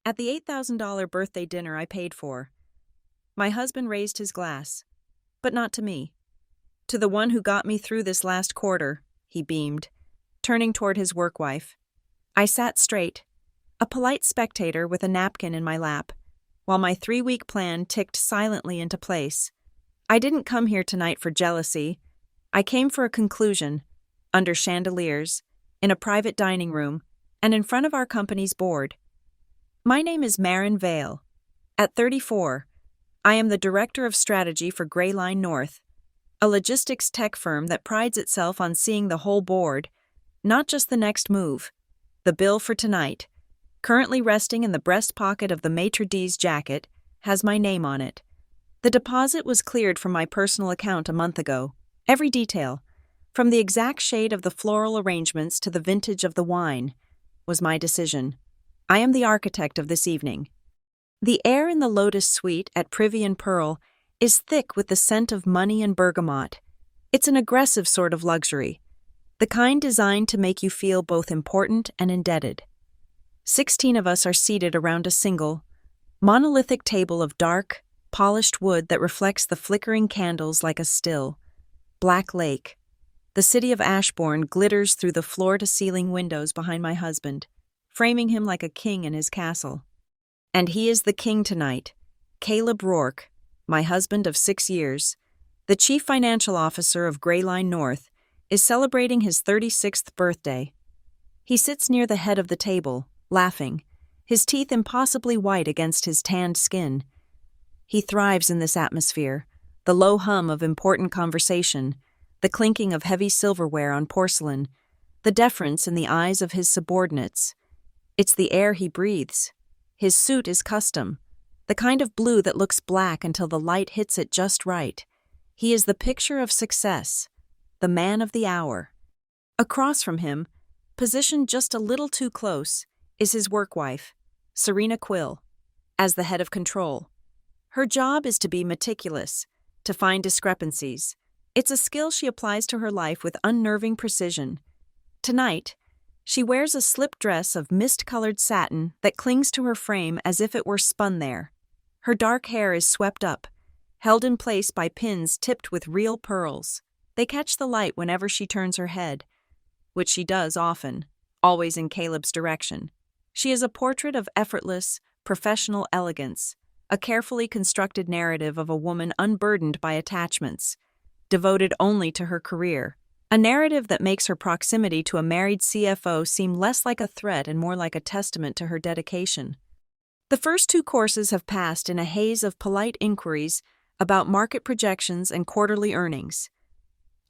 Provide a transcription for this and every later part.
At the $8,000 birthday dinner I paid for, my husband raised his glass, but not to me. To the one who got me through this last quarter, he beamed, turning toward his work wife. I sat straight, a polite spectator with a napkin in my lap, while my 3-week plan ticked silently into place. I didn't come here tonight for jealousy. I came for a conclusion, under chandeliers, in a private dining room, and in front of our company's board. My name is Marin Vale. At 34, I am the Director of Strategy for Gray Line North, a logistics tech firm that prides itself on seeing the whole board, not just the next move. The bill for tonight, currently resting in the breast pocket of the maitre d's jacket, has my name on it. The deposit was cleared from my personal account a month ago. Every detail, from the exact shade of the floral arrangements to the vintage of the wine, was my decision. I am the architect of this evening. The air in the Lotus Suite at Privy and Pearl is thick with the scent of money and bergamot. It's an aggressive sort of luxury, the kind designed to make you feel both important and indebted. 16 of us are seated around a single, monolithic table of dark, polished wood that reflects the flickering candles like a still, black lake. The city of Ashbourne glitters through the floor-to-ceiling windows behind my husband, framing him like a king in his castle. And he is the king tonight, Caleb Rourke, my husband of 6 years, the chief financial officer of Gray Line North, is celebrating his 36th birthday. He sits near the head of the table, laughing, his teeth impossibly white against his tanned skin. He thrives in this atmosphere, the low hum of important conversation, the clinking of heavy silverware on porcelain, the deference in the eyes of his subordinates. It's the air he breathes. His suit is custom, the kind of blue that looks black until the light hits it just right. He is the picture of success, the man of the hour. Across from him, positioned just a little too close, is his work wife, Serena Quill, as the head of control. Her job is to be meticulous, to find discrepancies. It's a skill she applies to her life with unnerving precision. Tonight, she wears a slip dress of mist-colored satin that clings to her frame as if it were spun there. Her dark hair is swept up, held in place by pins tipped with real pearls. They catch the light whenever she turns her head, which she does often, always in Caleb's direction. She is a portrait of effortless, professional elegance, a carefully constructed narrative of a woman unburdened by attachments, devoted only to her career. A narrative that makes her proximity to a married CFO seem less like a threat and more like a testament to her dedication. The first 2 courses have passed in a haze of polite inquiries about market projections and quarterly earnings.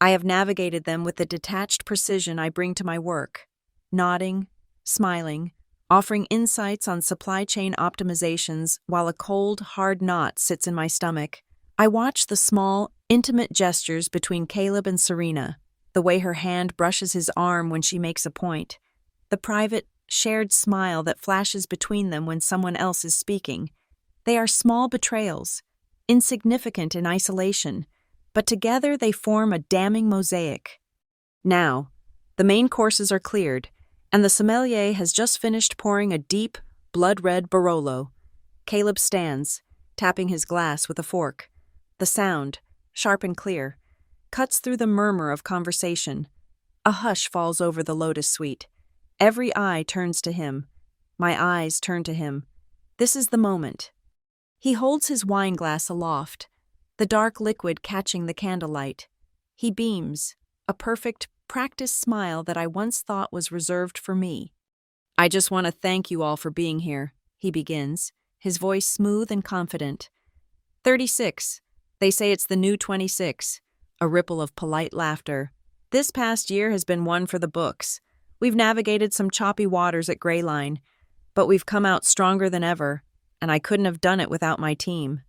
I have navigated them with the detached precision I bring to my work, nodding, smiling, offering insights on supply chain optimizations while a cold, hard knot sits in my stomach. I watch the small, intimate gestures between Caleb and Serena, the way her hand brushes his arm when she makes a point, the private, shared smile that flashes between them when someone else is speaking. They are small betrayals, insignificant in isolation, but together they form a damning mosaic. Now, the main courses are cleared, and the sommelier has just finished pouring a deep, blood-red Barolo. Caleb stands, tapping his glass with a fork. The sound, sharp and clear, cuts through the murmur of conversation. A hush falls over the Lotus Suite. Every eye turns to him. My eyes turn to him. This is the moment. He holds his wine glass aloft, the dark liquid catching the candlelight. He beams, a perfect, practiced smile that I once thought was reserved for me. I just want to thank you all for being here, he begins, his voice smooth and confident. 36. They say it's the new 26. A ripple of polite laughter. This past year has been one for the books. We've navigated some choppy waters at Gray Line, but we've come out stronger than ever, and I couldn't have done it without my team.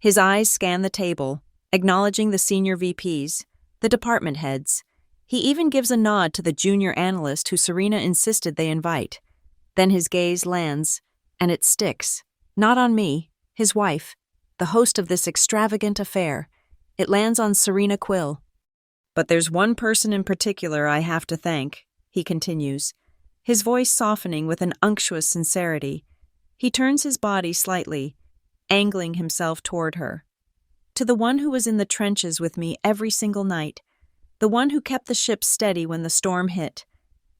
His eyes scan the table, acknowledging the senior VPs, the department heads. He even gives a nod to the junior analyst who Serena insisted they invite. Then his gaze lands, and it sticks. Not on me, his wife, the host of this extravagant affair. It lands on Serena Quill. But there's one person in particular I have to thank, he continues, his voice softening with an unctuous sincerity. He turns his body slightly, angling himself toward her. To the one who was in the trenches with me every single night, the one who kept the ship steady when the storm hit,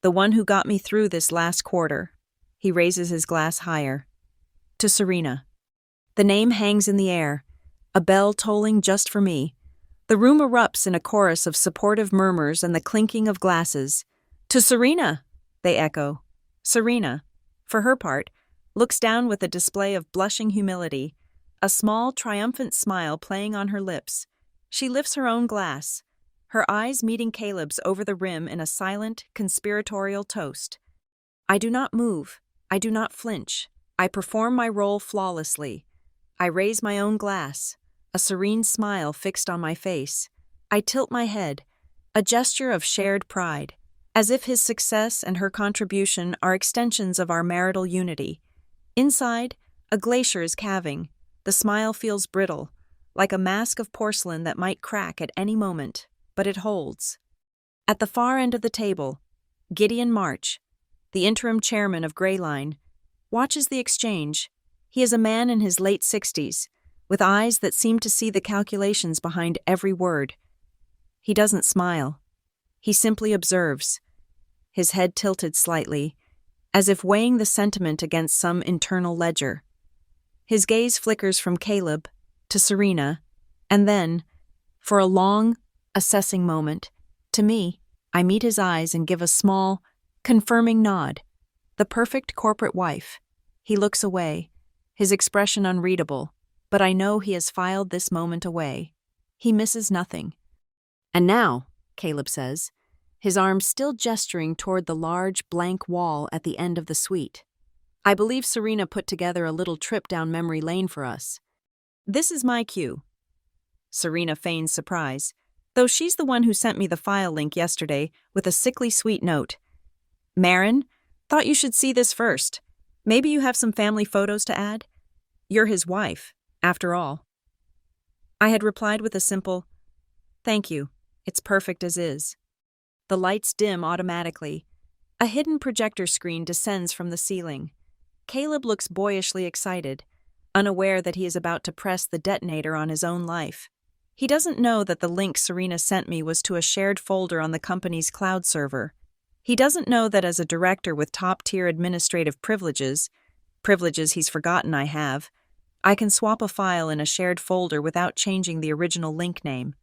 the one who got me through this last quarter. He raises his glass higher. To Serena. The name hangs in the air, a bell tolling just for me. The room erupts in a chorus of supportive murmurs and the clinking of glasses. To Serena, they echo. Serena, for her part, looks down with a display of blushing humility, a small, triumphant smile playing on her lips. She lifts her own glass, her eyes meeting Caleb's over the rim in a silent, conspiratorial toast. I do not move. I do not flinch. I perform my role flawlessly. I raise my own glass, a serene smile fixed on my face. I tilt my head, a gesture of shared pride, as if his success and her contribution are extensions of our marital unity. Inside, a glacier is calving. The smile feels brittle, like a mask of porcelain that might crack at any moment, but it holds. At the far end of the table, Gideon March, the interim chairman of Greyline, watches the exchange. He is a man in his late 60s, with eyes that seem to see the calculations behind every word. He doesn't smile. He simply observes, his head tilted slightly, as if weighing the sentiment against some internal ledger. His gaze flickers from Caleb to Serena, and then, for a long, assessing moment, to me. I meet his eyes and give a small, confirming nod. The perfect corporate wife. He looks away, his expression unreadable, but I know he has filed this moment away. He misses nothing. And now, Caleb says, his arm still gesturing toward the large, blank wall at the end of the suite. I believe Serena put together a little trip down memory lane for us. This is my cue. Serena feigns surprise, though she's the one who sent me the file link yesterday with a sickly sweet note. Marin, thought you should see this first. Maybe you have some family photos to add? You're his wife, after all. I had replied with a simple, thank you, it's perfect as is. The lights dim automatically. A hidden projector screen descends from the ceiling. Caleb looks boyishly excited, unaware that he is about to press the detonator on his own life. He doesn't know that the link Serena sent me was to a shared folder on the company's cloud server. He doesn't know that as a director with top-tier administrative privileges he's forgotten I have, I can swap a file in a shared folder without changing the original link name.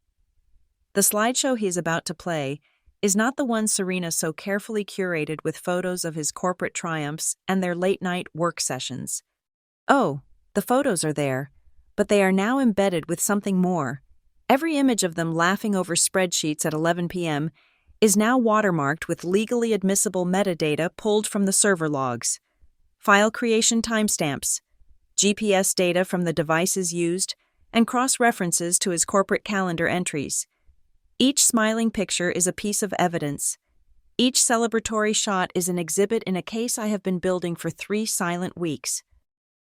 The slideshow he is about to play is not the one Serena so carefully curated with photos of his corporate triumphs and their late-night work sessions. Oh, the photos are there, but they are now embedded with something more. Every image of them laughing over spreadsheets at 11 p.m. is now watermarked with legally admissible metadata pulled from the server logs. File creation timestamps, GPS data from the devices used, and cross-references to his corporate calendar entries. Each smiling picture is a piece of evidence. Each celebratory shot is an exhibit in a case I have been building for 3 silent weeks.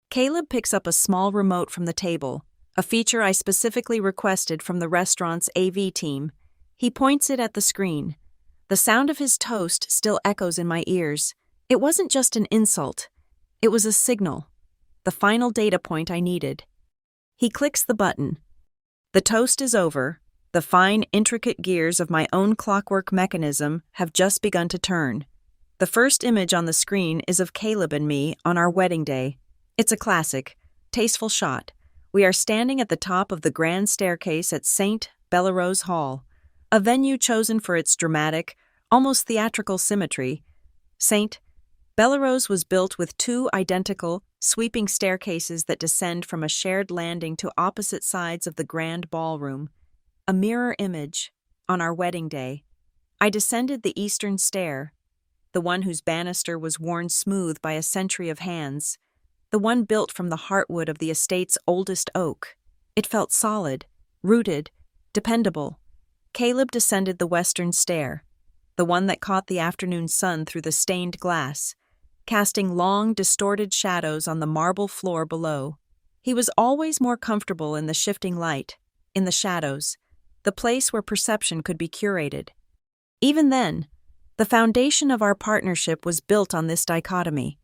Caleb picks up a small remote from the table, a feature I specifically requested from the restaurant's AV team. He points it at the screen. The sound of his toast still echoes in my ears. It wasn't just an insult. It was a signal, the final data point I needed. He clicks the button. The toast is over. The fine, intricate gears of my own clockwork mechanism have just begun to turn. The first image on the screen is of Caleb and me on our wedding day. It's a classic, tasteful shot. We are standing at the top of the grand staircase at St. Bellerose Hall, a venue chosen for its dramatic, almost theatrical symmetry. St. Bellerose was built with 2 identical, sweeping staircases that descend from a shared landing to opposite sides of the grand ballroom. A mirror image, on our wedding day. I descended the eastern stair, the one whose banister was worn smooth by a century of hands, the one built from the heartwood of the estate's oldest oak. It felt solid, rooted, dependable. Caleb descended the western stair, the one that caught the afternoon sun through the stained glass, casting long, distorted shadows on the marble floor below. He was always more comfortable in the shifting light, in the shadows, the place where perception could be curated. Even then, the foundation of our partnership was built on this dichotomy.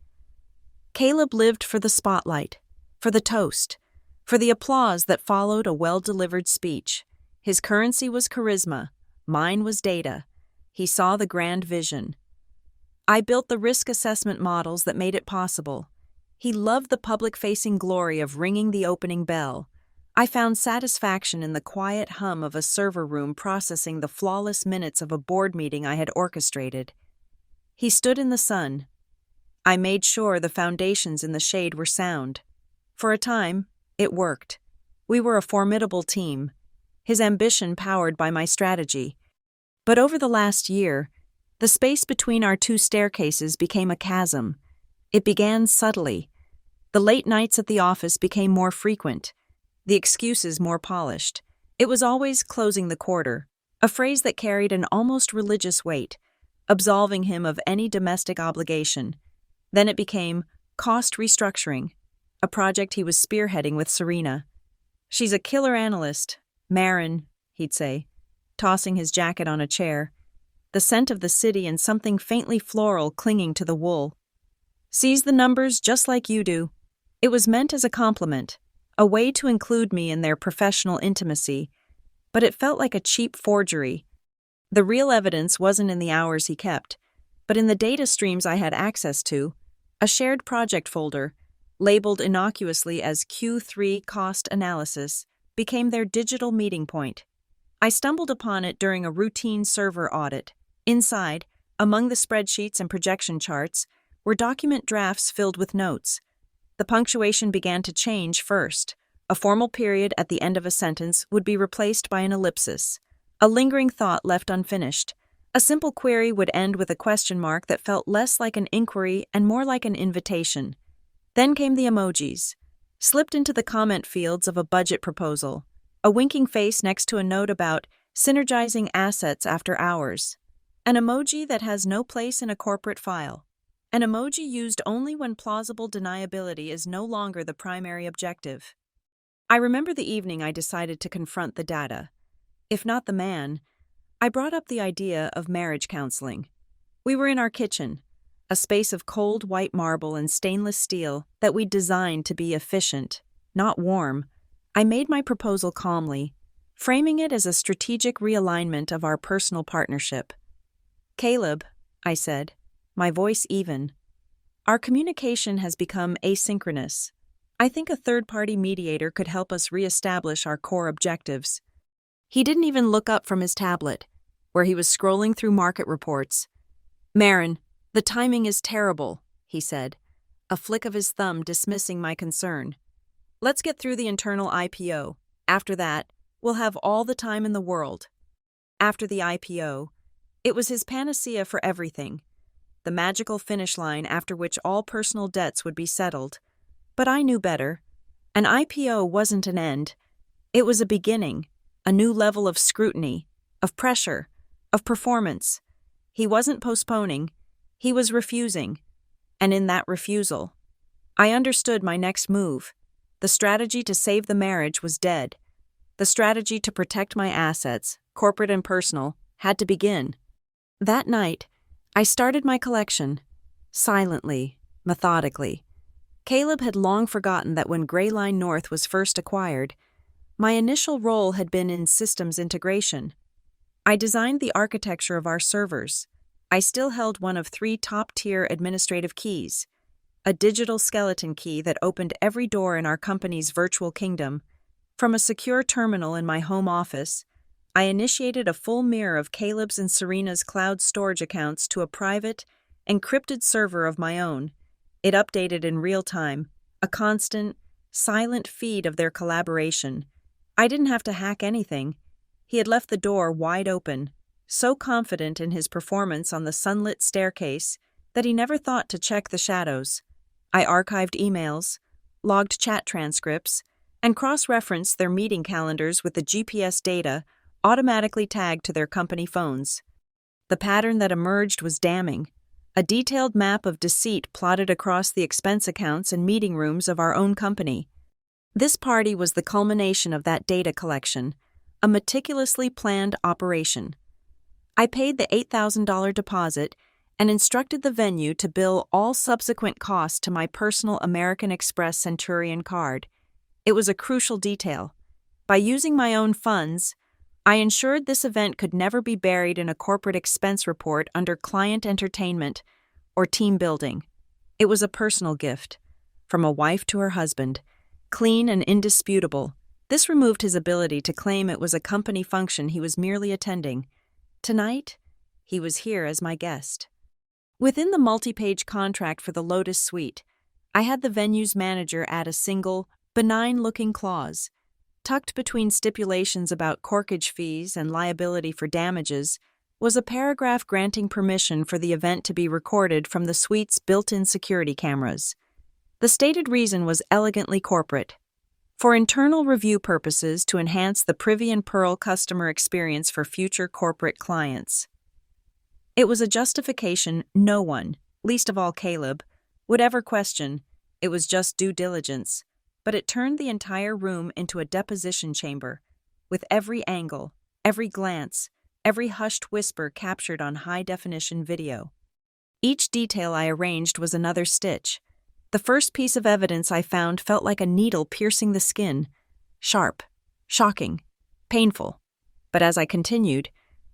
Caleb lived for the spotlight, for the toast, for the applause that followed a well-delivered speech. His currency was charisma, mine was data. He saw the grand vision. I built the risk assessment models that made it possible. He loved the public-facing glory of ringing the opening bell. I found satisfaction in the quiet hum of a server room processing the flawless minutes of a board meeting I had orchestrated. He stood in the sun. I made sure the foundations in the shade were sound. For a time, it worked. We were a formidable team, his ambition powered by my strategy. But over the last year, the space between our two staircases became a chasm. It began subtly. The late nights at the office became more frequent, the excuses more polished. It was always closing the quarter, a phrase that carried an almost religious weight, absolving him of any domestic obligation. Then it became cost restructuring, a project he was spearheading with Serena. "She's a killer analyst, Marin," he'd say, tossing his jacket on a chair, the scent of the city and something faintly floral clinging to the wool. "Sees the numbers just like you do." It was meant as a compliment, a way to include me in their professional intimacy, but it felt like a cheap forgery. The real evidence wasn't in the hours he kept, but in the data streams I had access to, a shared project folder, labeled innocuously as Q3 cost analysis, became their digital meeting point. I stumbled upon it during a routine server audit. Inside, among the spreadsheets and projection charts, were document drafts filled with notes. The punctuation began to change first. A formal period at the end of a sentence would be replaced by an ellipsis, a lingering thought left unfinished. A simple query would end with a question mark that felt less like an inquiry and more like an invitation. Then came the emojis, slipped into the comment fields of a budget proposal, a winking face next to a note about synergizing assets after hours, an emoji that has no place in a corporate file, an emoji used only when plausible deniability is no longer the primary objective. I remember the evening I decided to confront the data. If not the man, I brought up the idea of marriage counseling. We were in our kitchen, a space of cold white marble and stainless steel that we'd designed to be efficient, not warm. I made my proposal calmly, framing it as a strategic realignment of our personal partnership. "Caleb," I said, my voice even, "our communication has become asynchronous. I think a third-party mediator could help us reestablish our core objectives." He didn't even look up from his tablet, where he was scrolling through market reports. "Marin, the timing is terrible," he said, a flick of his thumb dismissing my concern. "Let's get through the internal IPO. After that, we'll have all the time in the world." After the IPO, it was his panacea for everything, the magical finish line after which all personal debts would be settled. But I knew better. An IPO wasn't an end. It was a beginning, a new level of scrutiny, of pressure, of performance. He wasn't postponing, he was refusing. And in that refusal, I understood my next move. The strategy to save the marriage was dead. The strategy to protect my assets, corporate and personal, had to begin. That night, I started my collection, silently, methodically. Caleb had long forgotten that when Gray Line North was first acquired, my initial role had been in systems integration. I designed the architecture of our servers. I still held one of 3 top-tier administrative keys, a digital skeleton key that opened every door in our company's virtual kingdom. From a secure terminal in my home office, I initiated a full mirror of Caleb's and Serena's cloud storage accounts to a private, encrypted server of my own. It updated in real time, a constant, silent feed of their collaboration. I didn't have to hack anything. He had left the door wide open, so confident in his performance on the sunlit staircase that he never thought to check the shadows. I archived emails, logged chat transcripts, and cross-referenced their meeting calendars with the GPS data automatically tagged to their company phones. The pattern that emerged was damning. A detailed map of deceit plotted across the expense accounts and meeting rooms of our own company. This party was the culmination of that data collection, a meticulously planned operation. I paid the $8,000 deposit and instructed the venue to bill all subsequent costs to my personal American Express Centurion card. It was a crucial detail. By using my own funds, I ensured this event could never be buried in a corporate expense report under client entertainment or team building. It was a personal gift, from a wife to her husband, clean and indisputable. This removed his ability to claim it was a company function he was merely attending. Tonight, he was here as my guest. Within the multi-page contract for the Lotus Suite, I had the venue's manager add a single, benign-looking clause. Tucked between stipulations about corkage fees and liability for damages was a paragraph granting permission for the event to be recorded from the suite's built-in security cameras. The stated reason was elegantly corporate: for internal review purposes to enhance the Privy and Pearl customer experience for future corporate clients. It was a justification no one, least of all Caleb, would ever question. It was just due diligence, but it turned the entire room into a deposition chamber, with every angle, every glance, every hushed whisper captured on high-definition video. Each detail I arranged was another stitch. The first piece of evidence I found felt like a needle piercing the skin. Sharp, shocking, painful. But as I continued,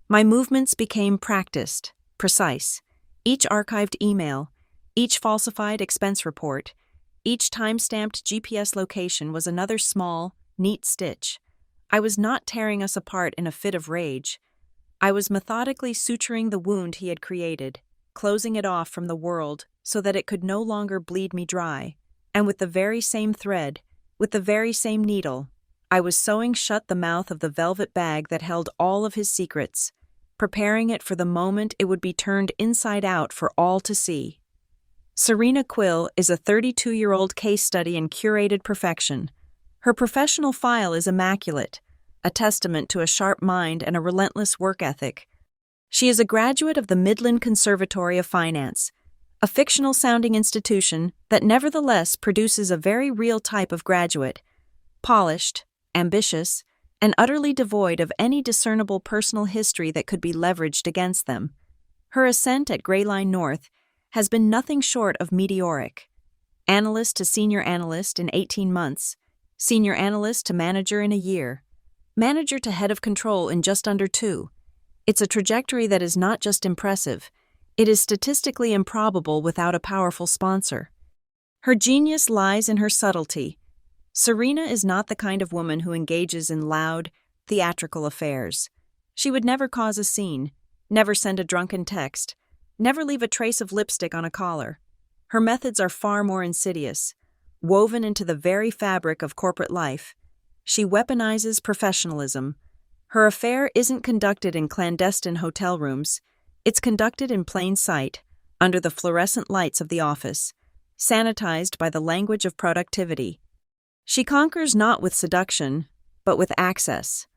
my movements became practiced, precise. Each archived email, each falsified expense report, each time-stamped GPS location was another small, neat stitch. I was not tearing us apart in a fit of rage. I was methodically suturing the wound he had created, closing it off from the world so that it could no longer bleed me dry. And with the very same thread, with the very same needle, I was sewing shut the mouth of the velvet bag that held all of his secrets, preparing it for the moment it would be turned inside out for all to see. Serena Quill is a 32-year-old case study in curated perfection. Her professional file is immaculate, a testament to a sharp mind and a relentless work ethic. She is a graduate of the Midland Conservatory of Finance, a fictional-sounding institution that nevertheless produces a very real type of graduate, polished, ambitious, and utterly devoid of any discernible personal history that could be leveraged against them. Her ascent at Gray Line North has been nothing short of meteoric. Analyst to senior analyst in 18 months, senior analyst to manager in a year, manager to head of control in just under 2. It's a trajectory that is not just impressive, it is statistically improbable without a powerful sponsor. Her genius lies in her subtlety. Serena is not the kind of woman who engages in loud, theatrical affairs. She would never cause a scene, never send a drunken text, never leave a trace of lipstick on a collar. Her methods are far more insidious, woven into the very fabric of corporate life. She weaponizes professionalism. Her affair isn't conducted in clandestine hotel rooms. It's conducted in plain sight, under the fluorescent lights of the office, sanitized by the language of productivity. She conquers not with seduction, but with access.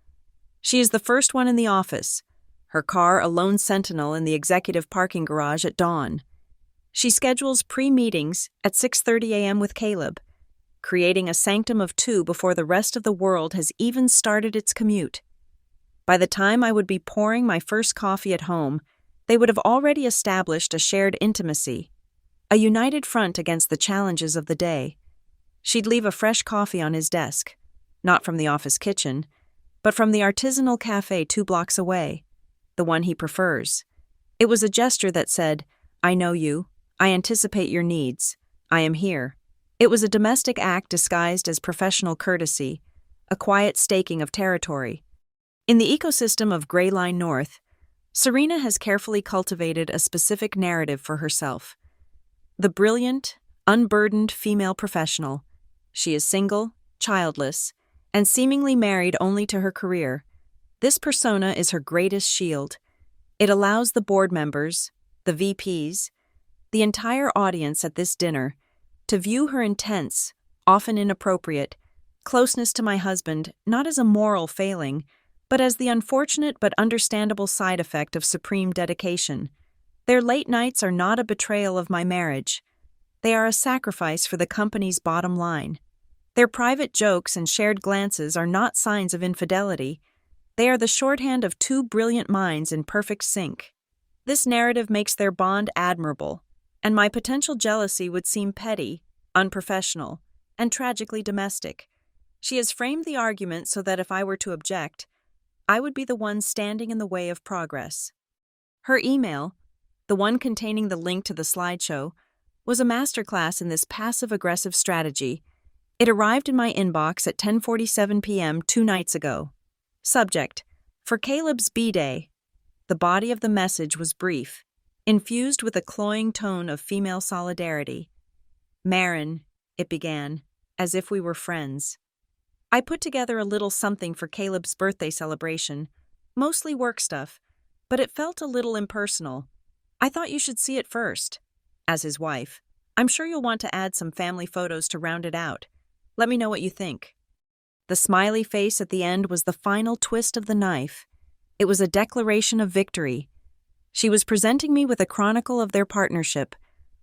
She is the first one in the office, her car a lone sentinel in the executive parking garage at dawn. She schedules pre-meetings at 6:30 a.m. with Caleb, creating a sanctum of 2 before the rest of the world has even started its commute. By the time I would be pouring my first coffee at home, they would have already established a shared intimacy, a united front against the challenges of the day. She'd leave a fresh coffee on his desk, not from the office kitchen, but from the artisanal cafe 2 blocks away, the one he prefers. It was a gesture that said, "I know you, I anticipate your needs, I am here." It was a domestic act disguised as professional courtesy, a quiet staking of territory. In the ecosystem of Gray Line North, Serena has carefully cultivated a specific narrative for herself. The brilliant, unburdened female professional. She is single, childless, and seemingly married only to her career. This persona is her greatest shield. It allows the board members, the VPs, the entire audience at this dinner to view her intense, often inappropriate, closeness to my husband not as a moral failing, but as the unfortunate but understandable side effect of supreme dedication. Their late nights are not a betrayal of my marriage. They are a sacrifice for the company's bottom line. Their private jokes and shared glances are not signs of infidelity. They are the shorthand of 2 brilliant minds in perfect sync. This narrative makes their bond admirable, and my potential jealousy would seem petty, unprofessional, and tragically domestic. She has framed the argument so that if I were to object, I would be the one standing in the way of progress. Her email, the one containing the link to the slideshow, was a masterclass in this passive-aggressive strategy. It arrived in my inbox at 10:47 p.m. 2 nights ago. Subject: For Caleb's B-Day. The body of the message was brief, infused with a cloying tone of female solidarity. Marin, it began, as if we were friends. I put together a little something for Caleb's birthday celebration, mostly work stuff, but it felt a little impersonal. I thought you should see it first. As his wife, I'm sure you'll want to add some family photos to round it out. Let me know what you think. The smiley face at the end was the final twist of the knife. It was a declaration of victory. She was presenting me with a chronicle of their partnership,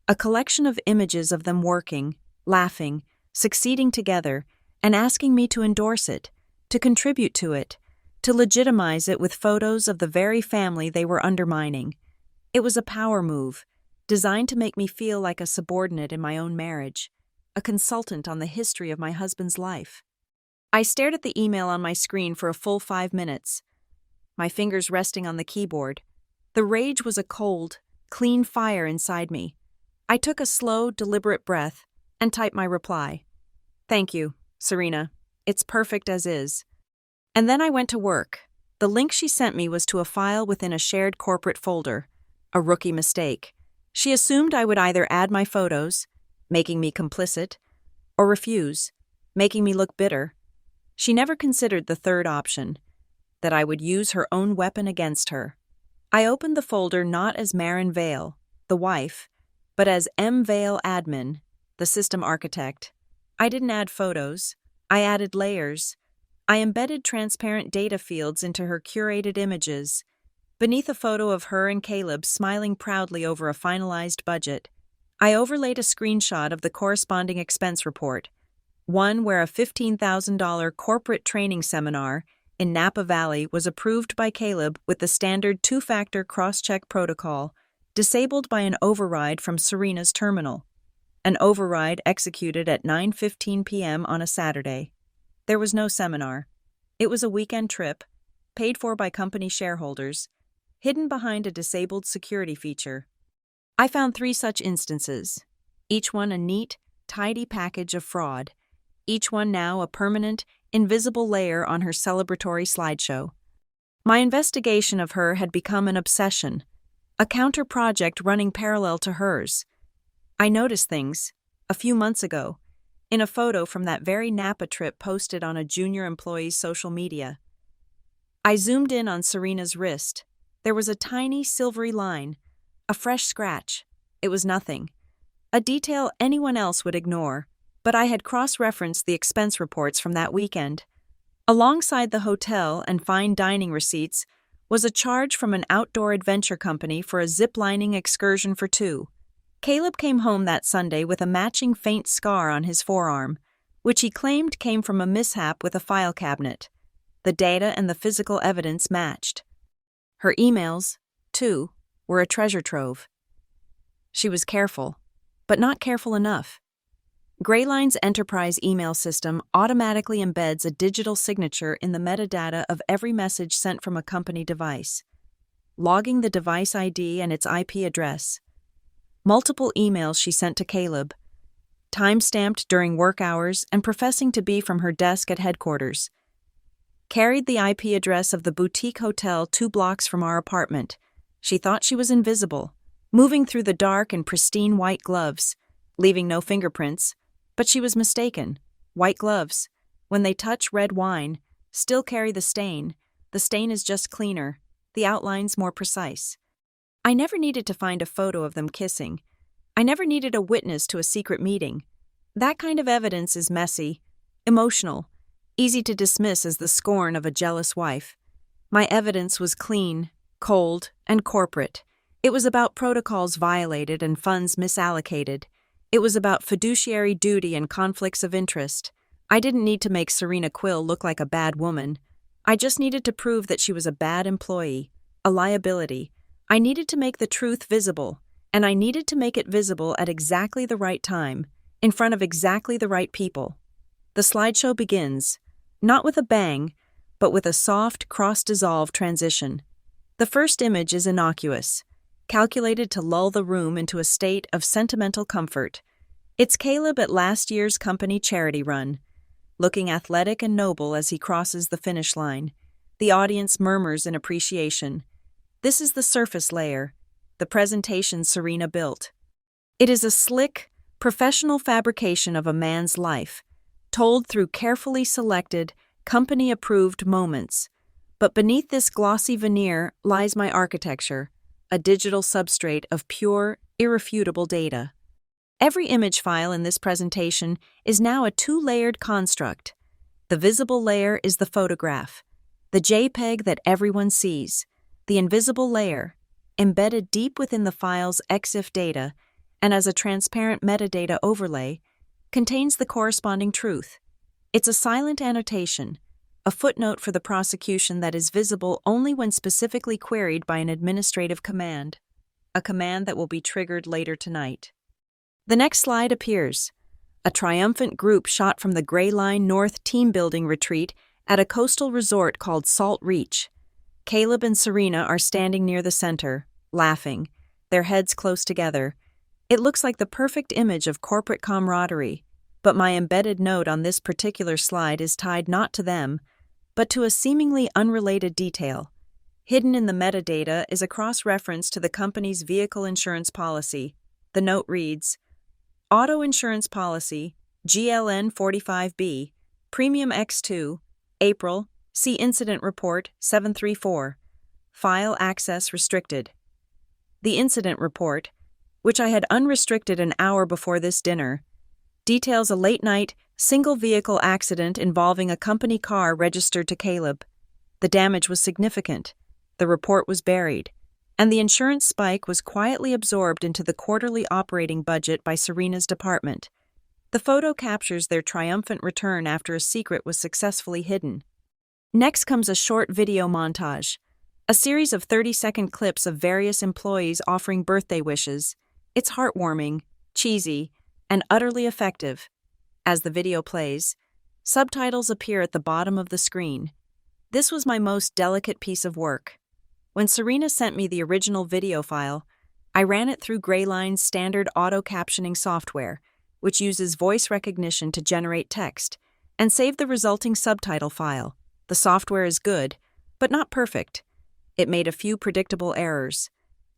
a collection of images of them working, laughing, succeeding together, and asking me to endorse it, to contribute to it, to legitimize it with photos of the very family they were undermining. It was a power move, designed to make me feel like a subordinate in my own marriage, a consultant on the history of my husband's life. I stared at the email on my screen for a full 5 minutes, my fingers resting on the keyboard. The rage was a cold, clean fire inside me. I took a slow, deliberate breath and typed my reply. Thank you, Serena. It's perfect as is. And then I went to work. The link she sent me was to a file within a shared corporate folder. A rookie mistake. She assumed I would either add my photos, making me complicit, or refuse, making me look bitter. She never considered the third option, that I would use her own weapon against her. I opened the folder not as Marin Vale, the wife, but as M. Vale Admin, the system architect. I didn't add photos. I added layers. I embedded transparent data fields into her curated images. Beneath a photo of her and Caleb smiling proudly over a finalized budget, I overlaid a screenshot of the corresponding expense report, one where a $15,000 corporate training seminar in Napa Valley was approved by Caleb with the standard two-factor cross-check protocol, disabled by an override from Serena's terminal. An override executed at 9:15 p.m. on a Saturday. There was no seminar. It was a weekend trip, paid for by company shareholders, hidden behind a disabled security feature. I found 3 such instances, each one a neat, tidy package of fraud, each one now a permanent, invisible layer on her celebratory slideshow. My investigation of her had become an obsession, a counter-project running parallel to hers. I noticed things, a few months ago, in a photo from that very Napa trip posted on a junior employee's social media. I zoomed in on Serena's wrist. There was a tiny, silvery line, a fresh scratch. It was nothing. A detail anyone else would ignore, but I had cross-referenced the expense reports from that weekend. Alongside the hotel and fine dining receipts was a charge from an outdoor adventure company for a zip-lining excursion for 2. Caleb came home that Sunday with a matching faint scar on his forearm, which he claimed came from a mishap with a file cabinet. The data and the physical evidence matched. Her emails, too, were a treasure trove. She was careful, but not careful enough. Grayline's enterprise email system automatically embeds a digital signature in the metadata of every message sent from a company device, logging the device ID and its IP address. Multiple emails she sent to Caleb, time-stamped during work hours and professing to be from her desk at headquarters, carried the IP address of the boutique hotel 2 blocks from our apartment. She thought she was invisible, moving through the dark in pristine white gloves, leaving no fingerprints, but she was mistaken. White gloves, when they touch red wine, still carry the stain. The stain is just cleaner, the outlines more precise. I never needed to find a photo of them kissing. I never needed a witness to a secret meeting. That kind of evidence is messy, emotional, easy to dismiss as the scorn of a jealous wife. My evidence was clean, cold, and corporate. It was about protocols violated and funds misallocated. It was about fiduciary duty and conflicts of interest. I didn't need to make Serena Quill look like a bad woman. I just needed to prove that she was a bad employee, a liability, I needed to make the truth visible, and I needed to make it visible at exactly the right time, in front of exactly the right people. The slideshow begins, not with a bang, but with a soft, cross-dissolve transition. The first image is innocuous, calculated to lull the room into a state of sentimental comfort. It's Caleb at last year's company charity run, looking athletic and noble as he crosses the finish line. The audience murmurs in appreciation. This is the surface layer, the presentation Serena built. It is a slick, professional fabrication of a man's life, told through carefully selected, company-approved moments. But beneath this glossy veneer lies my architecture, a digital substrate of pure, irrefutable data. Every image file in this presentation is now a two-layered construct. The visible layer is the photograph, the JPEG that everyone sees. The invisible layer, embedded deep within the file's EXIF data and as a transparent metadata overlay, contains the corresponding truth. It's a silent annotation, a footnote for the prosecution that is visible only when specifically queried by an administrative command, a command that will be triggered later tonight. The next slide appears, a triumphant group shot from the Gray Line North team-building retreat at a coastal resort called Salt Reach. Caleb and Serena are standing near the center, laughing, their heads close together. It looks like the perfect image of corporate camaraderie, but my embedded note on this particular slide is tied not to them, but to a seemingly unrelated detail. Hidden in the metadata is a cross-reference to the company's vehicle insurance policy. The note reads, Auto Insurance Policy, GLN 45B, Premium X2, April, see Incident Report 734. File access restricted. The incident report, which I had unrestricted an hour before this dinner, details a late-night, single-vehicle accident involving a company car registered to Caleb. The damage was significant, the report was buried, and the insurance spike was quietly absorbed into the quarterly operating budget by Serena's department. The photo captures their triumphant return after a secret was successfully hidden. Next comes a short video montage, a series of 30-second clips of various employees offering birthday wishes. It's heartwarming, cheesy, and utterly effective. As the video plays, subtitles appear at the bottom of the screen. This was my most delicate piece of work. When Serena sent me the original video file, I ran it through Grayline's standard auto-captioning software, which uses voice recognition to generate text, and saved the resulting subtitle file. The software is good, but not perfect. It made a few predictable errors,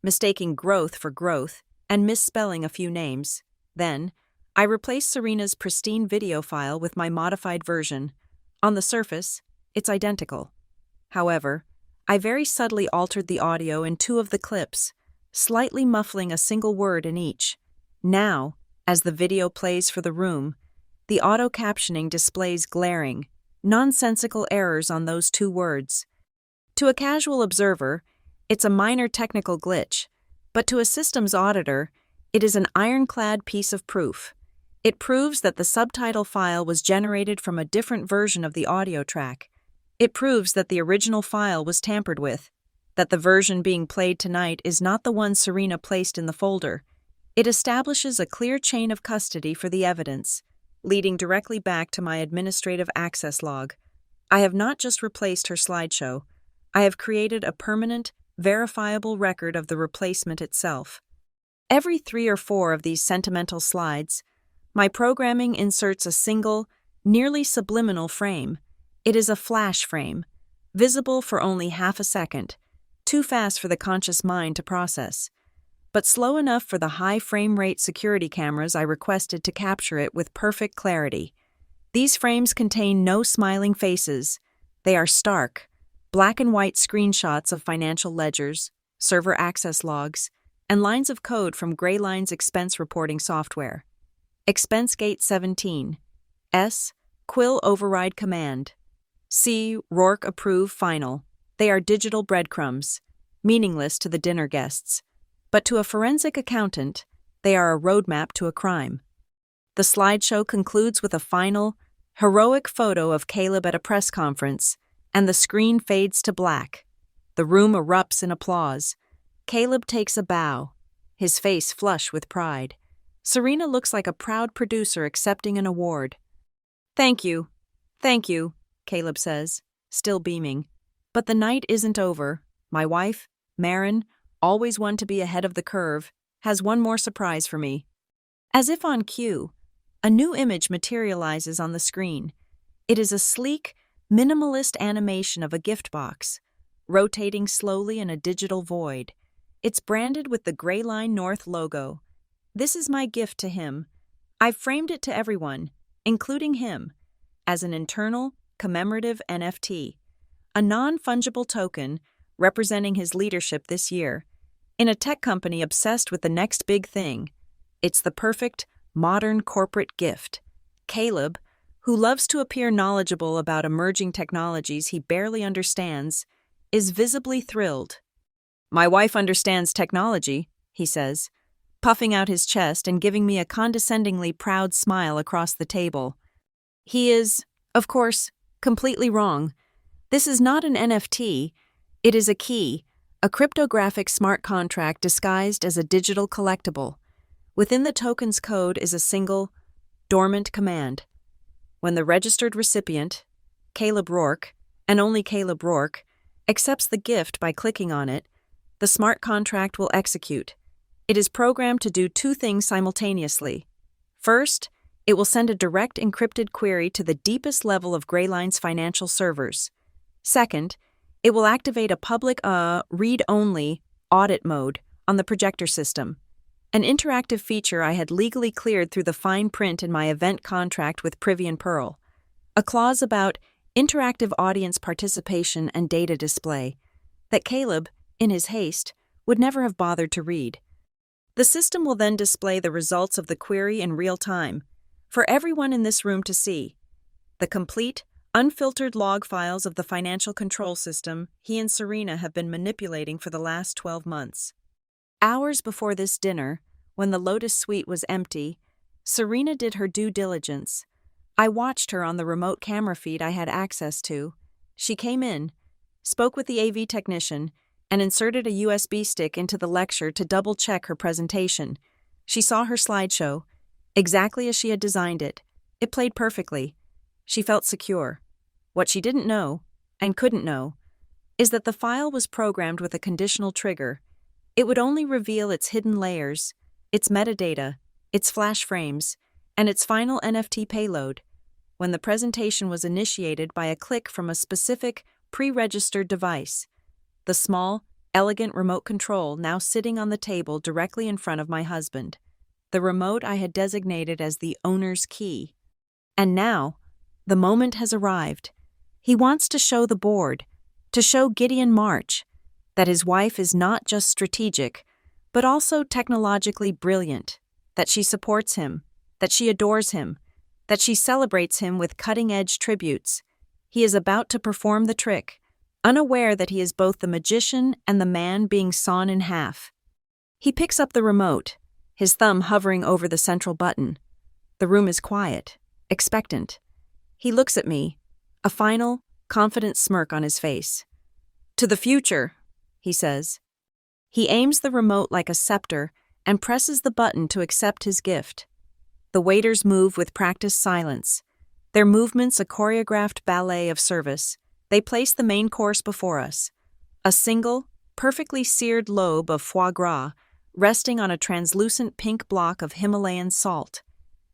mistaking growth for growth and misspelling a few names. Then, I replaced Serena's pristine video file with my modified version. On the surface, it's identical. However, I very subtly altered the audio in two of the clips, slightly muffling a single word in each. Now, as the video plays for the room, the auto-captioning displays glaring, nonsensical errors on those two words. To a casual observer, it's a minor technical glitch, but to a systems auditor, it is an ironclad piece of proof. It proves that the subtitle file was generated from a different version of the audio track. It proves that the original file was tampered with, that the version being played tonight is not the one Serena placed in the folder. It establishes a clear chain of custody for the evidence, leading directly back to my administrative access log. I have not just replaced her slideshow. I have created a permanent, verifiable record of the replacement itself. Every 3 or 4 of these sentimental slides, my programming inserts a single, nearly subliminal frame. It is a flash frame, visible for only half a second, too fast for the conscious mind to process, but slow enough for the high frame rate security cameras I requested to capture it with perfect clarity. These frames contain no smiling faces. They are stark, black and white screenshots of financial ledgers, server access logs, and lines of code from Grayline's expense reporting software. ExpenseGate 17. S. Quill Override Command. C. Rourke Approve Final. They are digital breadcrumbs, meaningless to the dinner guests. But to a forensic accountant, they are a roadmap to a crime. The slideshow concludes with a final, heroic photo of Caleb at a press conference, and the screen fades to black. The room erupts in applause. Caleb takes a bow, his face flush with pride. Serena looks like a proud producer accepting an award. Thank you, Caleb says, still beaming. But the night isn't over. My wife, Marin, always one to be ahead of the curve, has one more surprise for me. As if on cue, a new image materializes on the screen. It is a sleek, minimalist animation of a gift box, rotating slowly in a digital void. It's branded with the Gray Line North logo. This is my gift to him. I've framed it to everyone, including him, as an internal, commemorative NFT, a non-fungible token representing his leadership this year. In a tech company obsessed with the next big thing, it's the perfect, modern corporate gift. Caleb, who loves to appear knowledgeable about emerging technologies he barely understands, is visibly thrilled. My wife understands technology, he says, puffing out his chest and giving me a condescendingly proud smile across the table. He is, of course, completely wrong. This is not an NFT. It is a key, a cryptographic smart contract disguised as a digital collectible. Within the token's code is a single, dormant command. When the registered recipient, Caleb Rourke, and only Caleb Rourke, accepts the gift by clicking on it, the smart contract will execute. It is programmed to do two things simultaneously. First, it will send a direct encrypted query to the deepest level of Grayline's financial servers. Second, it will activate a public read-only audit mode on the projector system, an interactive feature I had legally cleared through the fine print in my event contract with Privy and Pearl, a clause about interactive audience participation and data display that Caleb, in his haste, would never have bothered to read. The system will then display the results of the query in real time, for everyone in this room to see. The complete, unfiltered log files of the financial control system he and Serena have been manipulating for the last 12 months. Hours before this dinner, when the Lotus Suite was empty, Serena did her due diligence. I watched her on the remote camera feed I had access to. She came in, spoke with the AV technician, and inserted a USB stick into the lecture to double-check her presentation. She saw her slideshow, exactly as she had designed it. It played perfectly. She felt secure. What she didn't know, and couldn't know, is that the file was programmed with a conditional trigger. It would only reveal its hidden layers, its metadata, its flash frames, and its final NFT payload when the presentation was initiated by a click from a specific, pre-registered device. The small, elegant remote control now sitting on the table directly in front of my husband. The remote I had designated as the owner's key. And now, the moment has arrived. He wants to show the board, to show Gideon March, that his wife is not just strategic, but also technologically brilliant, that she supports him, that she adores him, that she celebrates him with cutting-edge tributes. He is about to perform the trick, unaware that he is both the magician and the man being sawn in half. He picks up the remote, his thumb hovering over the central button. The room is quiet, expectant. He looks at me, a final, confident smirk on his face. "To the future," he says. He aims the remote like a scepter and presses the button to accept his gift. The waiters move with practiced silence, their movements a choreographed ballet of service. They place the main course before us, a single, perfectly seared lobe of foie gras resting on a translucent pink block of Himalayan salt.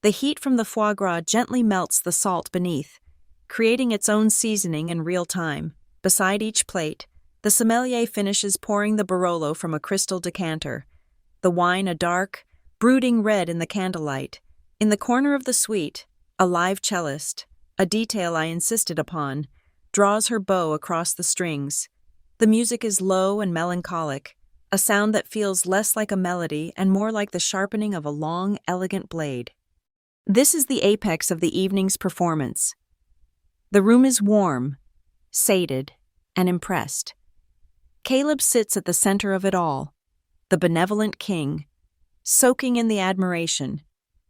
The heat from the foie gras gently melts the salt beneath, creating its own seasoning in real time. Beside each plate, the sommelier finishes pouring the Barolo from a crystal decanter, the wine a dark, brooding red in the candlelight. In the corner of the suite, a live cellist, a detail I insisted upon, draws her bow across the strings. The music is low and melancholic, a sound that feels less like a melody and more like the sharpening of a long, elegant blade. This is the apex of the evening's performance. The room is warm, sated, and impressed. Caleb sits at the center of it all, the benevolent king, soaking in the admiration.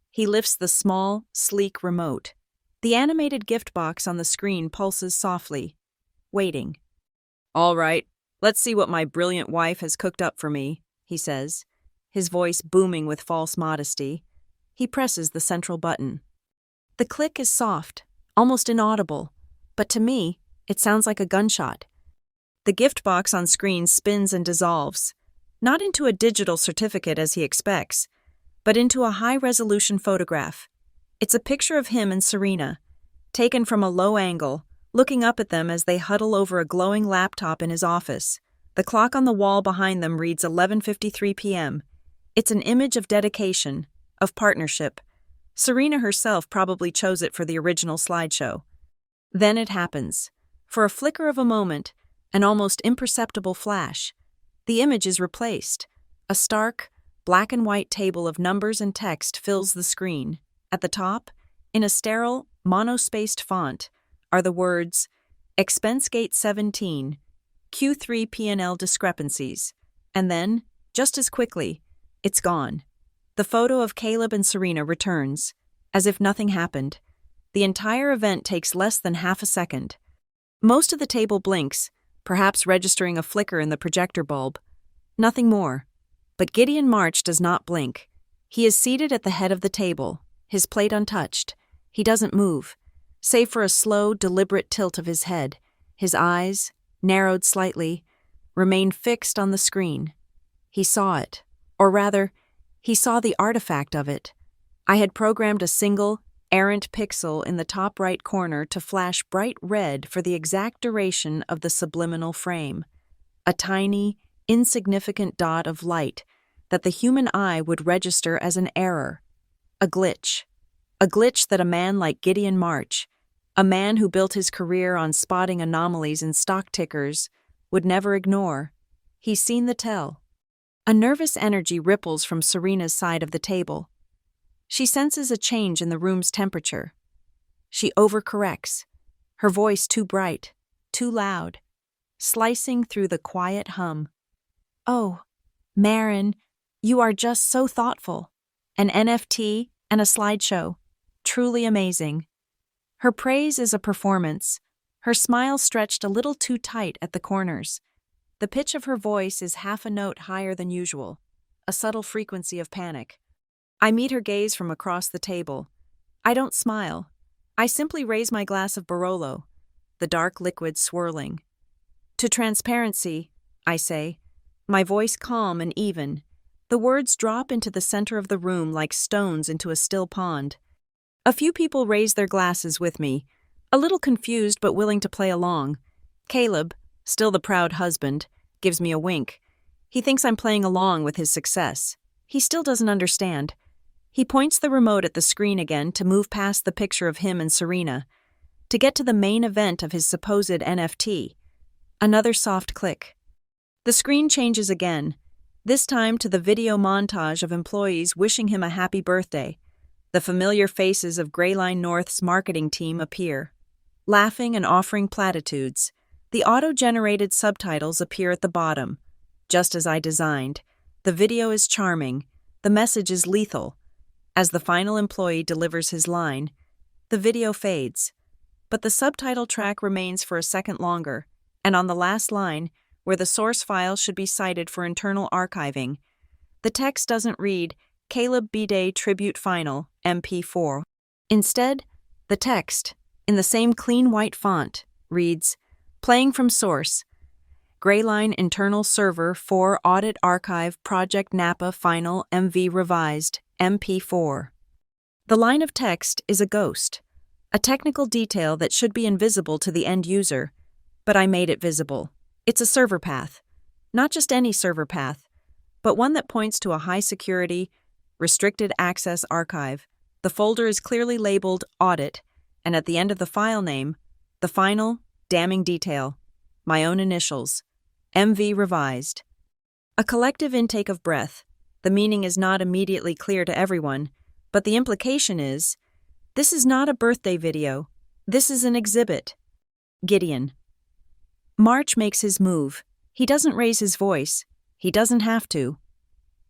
He lifts the small, sleek remote. The animated gift box on the screen pulses softly, waiting. "All right," Let's see what my brilliant wife has cooked up for me, he says, his voice booming with false modesty. He presses the central button. The click is soft, almost inaudible, but to me, it sounds like a gunshot. The gift box on screen spins and dissolves, not into a digital certificate as he expects, but into a high-resolution photograph. It's a picture of him and Serena, taken from a low angle, looking up at them as they huddle over a glowing laptop in his office. The clock on the wall behind them reads 11:53 p.m. It's an image of dedication, of partnership. Serena herself probably chose it for the original slideshow. Then it happens. For a flicker of a moment, an almost imperceptible flash, the image is replaced. A stark, black and white table of numbers and text fills the screen. At the top, in a sterile, monospaced font, are the words, Expensegate 17, Q3 P&L discrepancies. And then, just as quickly, it's gone. The photo of Caleb and Serena returns, as if nothing happened. The entire event takes less than half a second. Most of the table blinks, perhaps registering a flicker in the projector bulb. Nothing more. But Gideon March does not blink. He is seated at the head of the table, his plate untouched. He doesn't move, save for a slow, deliberate tilt of his head. His eyes, narrowed slightly, remain fixed on the screen. He saw it, or rather, he saw the artifact of it. I had programmed a single, errant pixel in the top right corner to flash bright red for the exact duration of the subliminal frame. A tiny, insignificant dot of light that the human eye would register as an error. A glitch. A glitch that a man like Gideon March, a man who built his career on spotting anomalies in stock tickers, would never ignore. He's seen the tell. A nervous energy ripples from Serena's side of the table. She senses a change in the room's temperature. She overcorrects, her voice too bright, too loud, slicing through the quiet hum. "Oh, Marin, you are just so thoughtful. An NFT and a slideshow. Truly amazing." Her praise is a performance, her smile stretched a little too tight at the corners. The pitch of her voice is half a note higher than usual, a subtle frequency of panic. I meet her gaze from across the table. I don't smile. I simply raise my glass of Barolo, the dark liquid swirling. "To transparency," I say, my voice calm and even. The words drop into the center of the room like stones into a still pond. A few people raise their glasses with me, a little confused but willing to play along. Caleb, still the proud husband, gives me a wink. He thinks I'm playing along with his success. He still doesn't understand. He points the remote at the screen again to move past the picture of him and Serena, to get to the main event of his supposed NFT. Another soft click. The screen changes again, this time to the video montage of employees wishing him a happy birthday. The familiar faces of Greyline North's marketing team appear, laughing and offering platitudes. The auto-generated subtitles appear at the bottom, just as I designed. The video is charming. The message is lethal. As the final employee delivers his line, the video fades, but the subtitle track remains for a second longer, and on the last line, where the source file should be cited for internal archiving, the text doesn't read, Caleb B-Day Tribute Final, MP4. Instead, the text, in the same clean white font, reads, Playing from source, Greyline Internal Server 4 Audit Archive Project Napa Final MV Revised, MP4. The line of text is a ghost, a technical detail that should be invisible to the end user, but I made it visible. It's a server path, not just any server path, but one that points to a high-security, restricted access archive. The folder is clearly labeled Audit, and at the end of the file name, the final, damning detail, my own initials, MV Revised. A collective intake of breath. The meaning is not immediately clear to everyone, but the implication is, this is not a birthday video, this is an exhibit. Gideon. March makes his move. He doesn't raise his voice. He doesn't have to.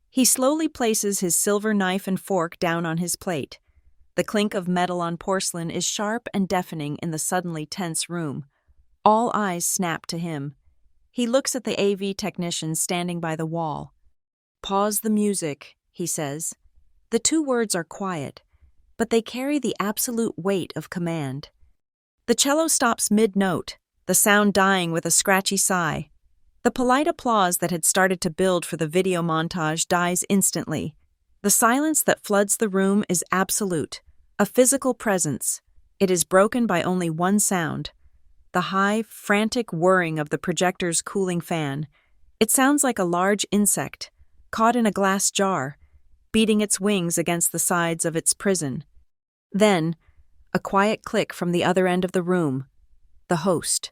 He slowly places his silver knife and fork down on his plate. The clink of metal on porcelain is sharp and deafening in the suddenly tense room. All eyes snap to him. He looks at the AV technician standing by the wall. "Pause the music," he says. The two words are quiet, but they carry the absolute weight of command. The cello stops mid-note, the sound dying with a scratchy sigh. The polite applause that had started to build for the video montage dies instantly. The silence that floods the room is absolute, a physical presence. It is broken by only one sound: the high, frantic whirring of the projector's cooling fan. It sounds like a large insect, caught in a glass jar, beating its wings against the sides of its prison. Then, a quiet click from the other end of the room. The host,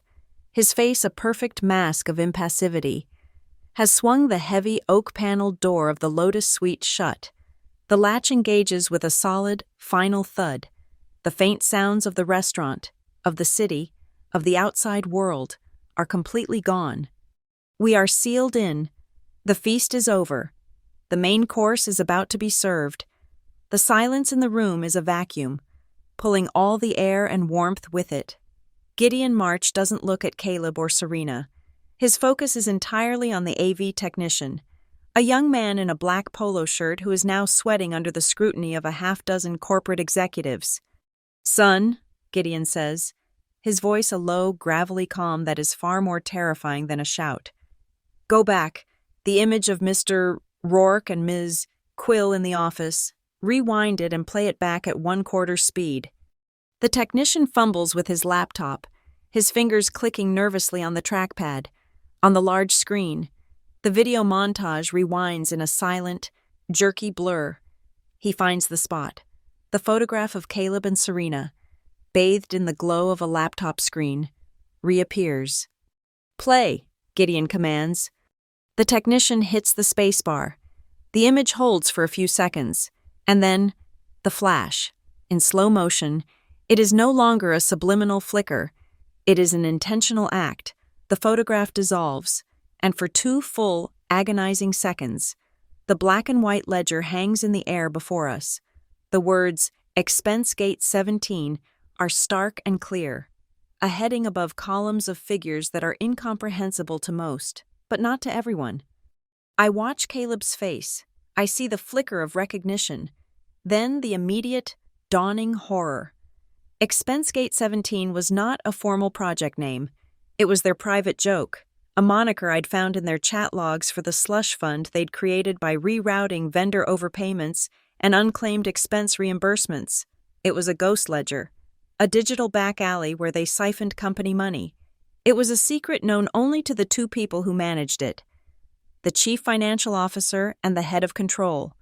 his face a perfect mask of impassivity, has swung the heavy oak-paneled door of the Lotus Suite shut. The latch engages with a solid, final thud. The faint sounds of the restaurant, of the city, of the outside world, are completely gone. We are sealed in. The feast is over. The main course is about to be served. The silence in the room is a vacuum, pulling all the air and warmth with it. Gideon March doesn't look at Caleb or Serena. His focus is entirely on the AV technician, a young man in a black polo shirt who is now sweating under the scrutiny of a half-dozen corporate executives. "Son," Gideon says, his voice a low, gravelly calm that is far more terrifying than a shout. "Go back. The image of Mr. Rourke and Ms. Quill in the office. Rewind it and play it back at 1/4 speed." The technician fumbles with his laptop, his fingers clicking nervously on the trackpad. On the large screen, the video montage rewinds in a silent, jerky blur. He finds the spot. The photograph of Caleb and Serena, bathed in the glow of a laptop screen, reappears. "Play," Gideon commands. The technician hits the spacebar. The image holds for a few seconds, and then, the flash. In slow motion, it is no longer a subliminal flicker. It is an intentional act. The photograph dissolves, and for 2 full, agonizing seconds, the black and white ledger hangs in the air before us. The words, "Expense Gate 17, are stark and clear, a heading above columns of figures that are incomprehensible to most, but not to everyone. I watch Caleb's face. I see the flicker of recognition, then the immediate, dawning horror. Expense Gate 17 was not a formal project name. It was their private joke, a moniker I'd found in their chat logs for the slush fund they'd created by rerouting vendor overpayments and unclaimed expense reimbursements. It was a ghost ledger, a digital back alley where they siphoned company money. It was a secret known only to the 2 people who managed it, the chief financial officer and the head of control.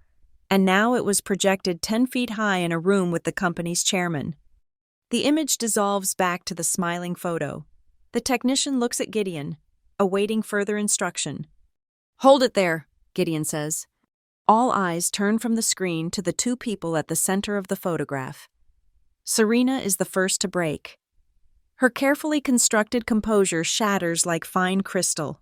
And now it was projected 10 feet high in a room with the company's chairman. The image dissolves back to the smiling photo. The technician looks at Gideon, awaiting further instruction. "Hold it there," Gideon says. All eyes turn from the screen to the 2 people at the center of the photograph. Serena is the first to break. Her carefully constructed composure shatters like fine crystal.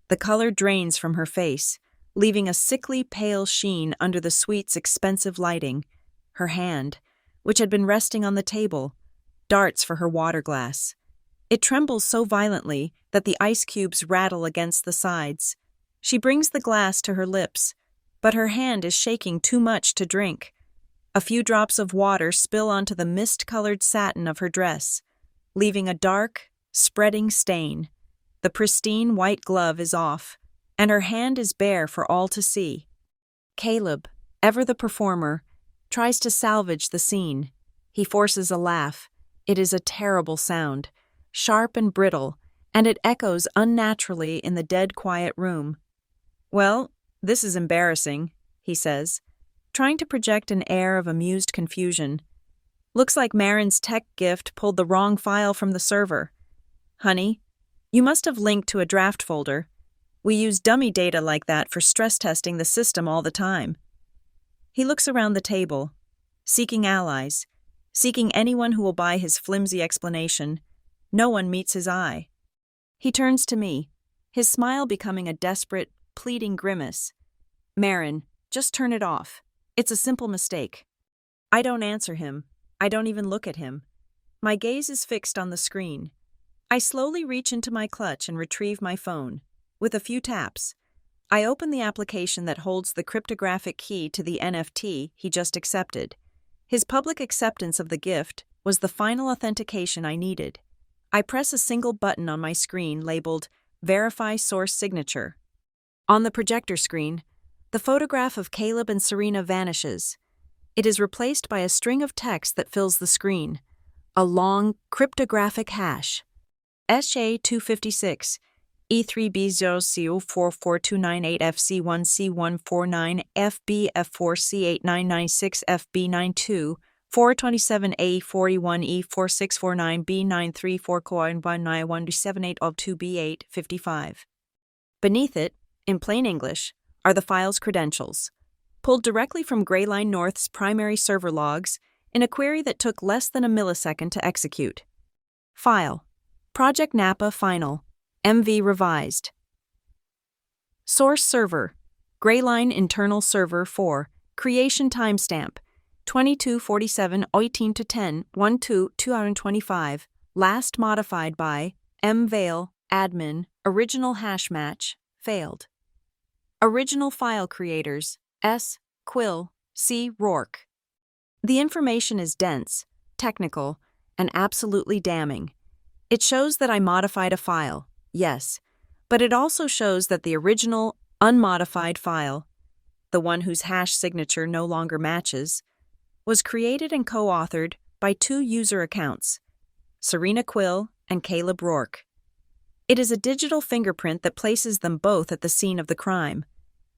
The color drains from her face, leaving a sickly pale sheen under the suite's expensive lighting. Her hand, which had been resting on the table, darts for her water glass. It trembles so violently that the ice cubes rattle against the sides. She brings the glass to her lips, but her hand is shaking too much to drink. A few drops of water spill onto the mist-colored satin of her dress, leaving a dark, spreading stain. The pristine white glove is off, and her hand is bare for all to see. Caleb, ever the performer, tries to salvage the scene. He forces a laugh. It is a terrible sound, sharp and brittle, and it echoes unnaturally in the dead quiet room. "Well, this is embarrassing," he says, trying to project an air of amused confusion. "Looks like Marin's tech gift pulled the wrong file from the server. Honey, you must have linked to a draft folder. We use dummy data like that for stress testing the system all the time." He looks around the table, seeking allies, seeking anyone who will buy his flimsy explanation. No one meets his eye. He turns to me, his smile becoming a desperate, pleading grimace. "Marin, just turn it off. It's a simple mistake." I don't answer him. I don't even look at him. My gaze is fixed on the screen. I slowly reach into my clutch and retrieve my phone. With a few taps, I open the application that holds the cryptographic key to the NFT he just accepted. His public acceptance of the gift was the final authentication I needed. I press a single button on my screen labeled Verify Source Signature. On the projector screen, the photograph of Caleb and Serena vanishes. It is replaced by a string of text that fills the screen, a long cryptographic hash. SJ256, E3B0CO44298FC1C149FBF4C8996FB92, 427A41E46491B93419178of2B855. Beneath it, in plain English, are the file's credentials, pulled directly from Greyline North's primary server logs in a query that took less than a millisecond to execute. File: Project Napa Final, MV Revised. Source Server: Greyline Internal Server 4, Creation Timestamp: 2247-18-10-12-225, last modified by M. Vale, admin, original hash match, failed. Original file creators: S. Quill, C. Rourke. The information is dense, technical, and absolutely damning. It shows that I modified a file, yes, but it also shows that the original, unmodified file, the one whose hash signature no longer matches, was created and co-authored by two user accounts, Serena Quill and Caleb Rourke. It is a digital fingerprint that places them both at the scene of the crime.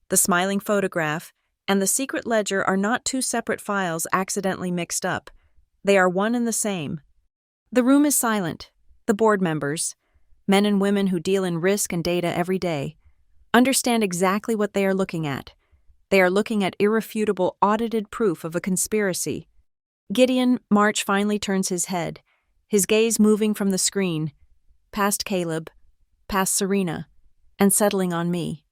The smiling photograph and the secret ledger are not two separate files accidentally mixed up. They are one and the same. The room is silent. The board members, men and women who deal in risk and data every day, understand exactly what they are looking at. They are looking at irrefutable, audited proof of a conspiracy. Gideon March finally turns his head, his gaze moving from the screen, past Caleb, past Serena, and settling on me.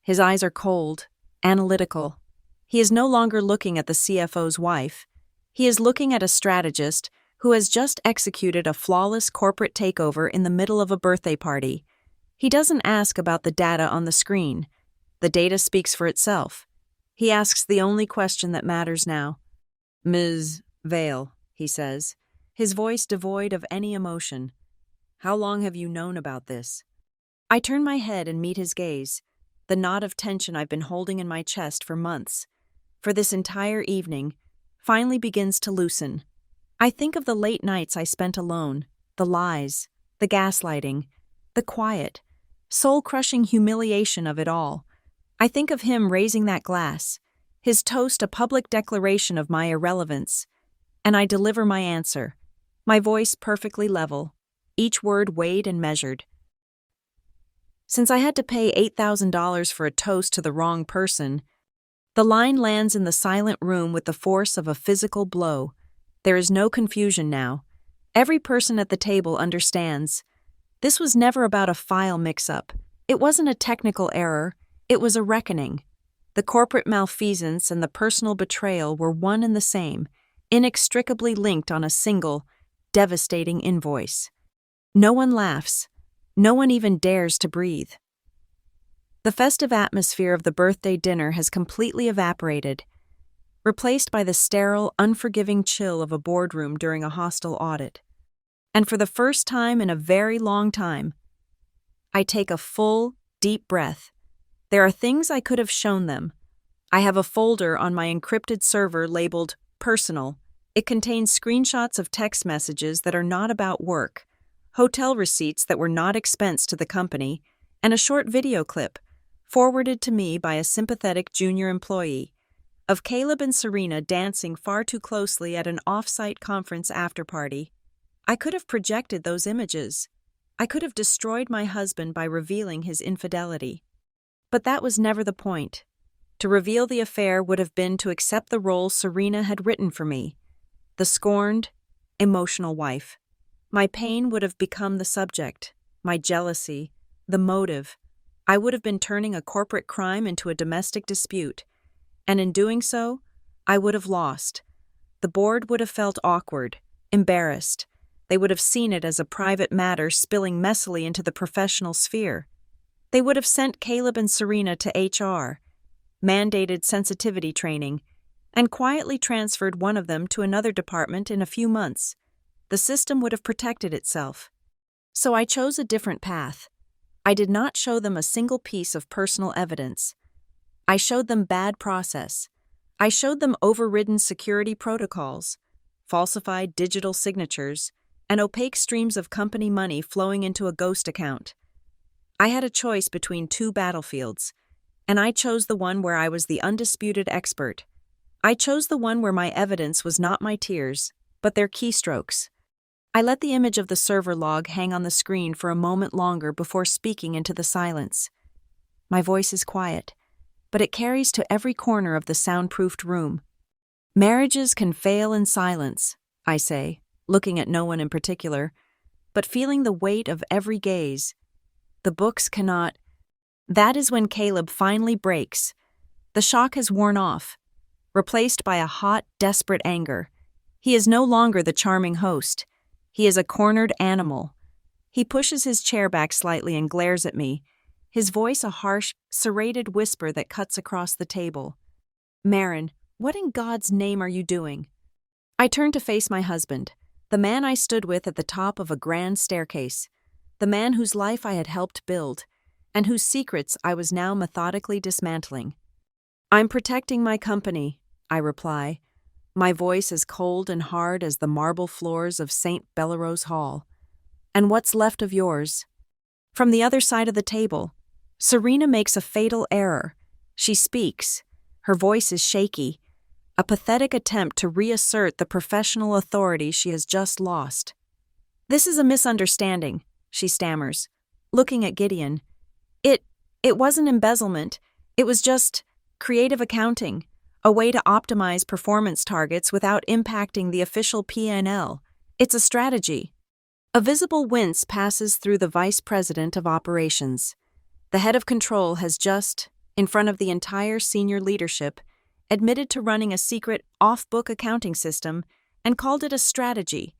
His eyes are cold, analytical. He is no longer looking at the CFO's wife. He is looking at a strategist who has just executed a flawless corporate takeover in the middle of a birthday party. He doesn't ask about the data on the screen. The data speaks for itself. He asks the only question that matters now. Ms. Vale, he says, his voice devoid of any emotion. How long have you known about this? I turn my head and meet his gaze, the knot of tension I've been holding in my chest for months, for this entire evening, finally begins to loosen. I think of the late nights I spent alone, the lies, the gaslighting, the quiet, soul-crushing humiliation of it all. I think of him raising that glass, his toast a public declaration of my irrelevance, and I deliver my answer, my voice perfectly level, each word weighed and measured. Since I had to pay $8,000 for a toast to the wrong person, the line lands in the silent room with the force of a physical blow. There is no confusion now. Every person at the table understands. This was never about a file mix-up. It wasn't a technical error. It was a reckoning. The corporate malfeasance and the personal betrayal were one and the same, inextricably linked on a single, devastating invoice. No one laughs. No one even dares to breathe. The festive atmosphere of the birthday dinner has completely evaporated, replaced by the sterile, unforgiving chill of a boardroom during a hostile audit. And for the first time in a very long time, I take a full, deep breath. There are things I could have shown them. I have a folder on my encrypted server labeled Personal. It contains screenshots of text messages that are not about work, hotel receipts that were not expensed to the company, and a short video clip, forwarded to me by a sympathetic junior employee, of Caleb and Serena dancing far too closely at an off-site conference after-party. I could have projected those images. I could have destroyed my husband by revealing his infidelity. But that was never the point. To reveal the affair would have been to accept the role Serena had written for me, the scorned, emotional wife. My pain would have become the subject, my jealousy, the motive. I would have been turning a corporate crime into a domestic dispute, and in doing so, I would have lost. The board would have felt awkward, embarrassed. They would have seen it as a private matter spilling messily into the professional sphere. They would have sent Caleb and Serena to HR, mandated sensitivity training, and quietly transferred one of them to another department in a few months. The system would have protected itself. So I chose a different path. I did not show them a single piece of personal evidence. I showed them bad process. I showed them overridden security protocols, falsified digital signatures, and opaque streams of company money flowing into a ghost account. I had a choice between two battlefields, and I chose the one where I was the undisputed expert. I chose the one where my evidence was not my tears, but their keystrokes. I let the image of the server log hang on the screen for a moment longer before speaking into the silence. My voice is quiet, but it carries to every corner of the soundproofed room. Marriages can fail in silence, I say, looking at no one in particular, but feeling the weight of every gaze. The books cannot. That is when Caleb finally breaks. The shock has worn off, replaced by a hot, desperate anger. He is no longer the charming host. He is a cornered animal. He pushes his chair back slightly and glares at me, his voice a harsh, serrated whisper that cuts across the table. "Marin, what in God's name are you doing?" I turn to face my husband, the man I stood with at the top of a grand staircase, the man whose life I had helped build, and whose secrets I was now methodically dismantling. "I'm protecting my company," I reply, my voice as cold and hard as the marble floors of St. Bellerose Hall. "And what's left of yours?" From the other side of the table, Serena makes a fatal error. She speaks. Her voice is shaky, a pathetic attempt to reassert the professional authority she has just lost. "This is a misunderstanding," she stammers, looking at Gideon. It wasn't embezzlement. It was just creative accounting, a way to optimize performance targets without impacting the official P&L. It's a strategy." A visible wince passes through the vice president of operations. The head of control has just, in front of the entire senior leadership, admitted to running a secret off-book accounting system and called it a strategy.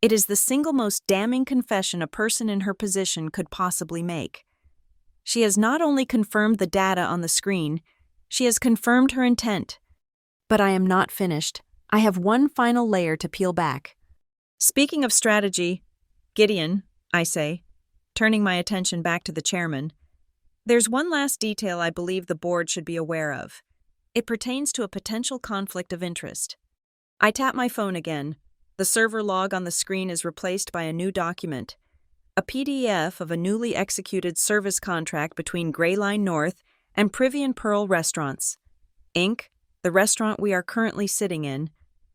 It is the single most damning confession a person in her position could possibly make. She has not only confirmed the data on the screen, she has confirmed her intent. But I am not finished. I have one final layer to peel back. "Speaking of strategy, Gideon," I say, turning my attention back to the chairman, "there's one last detail I believe the board should be aware of. It pertains to a potential conflict of interest." I tap my phone again. The server log on the screen is replaced by a new document, a PDF of a newly executed service contract between Greyline North and Privy and Pearl Restaurants, Inc., the restaurant we are currently sitting in.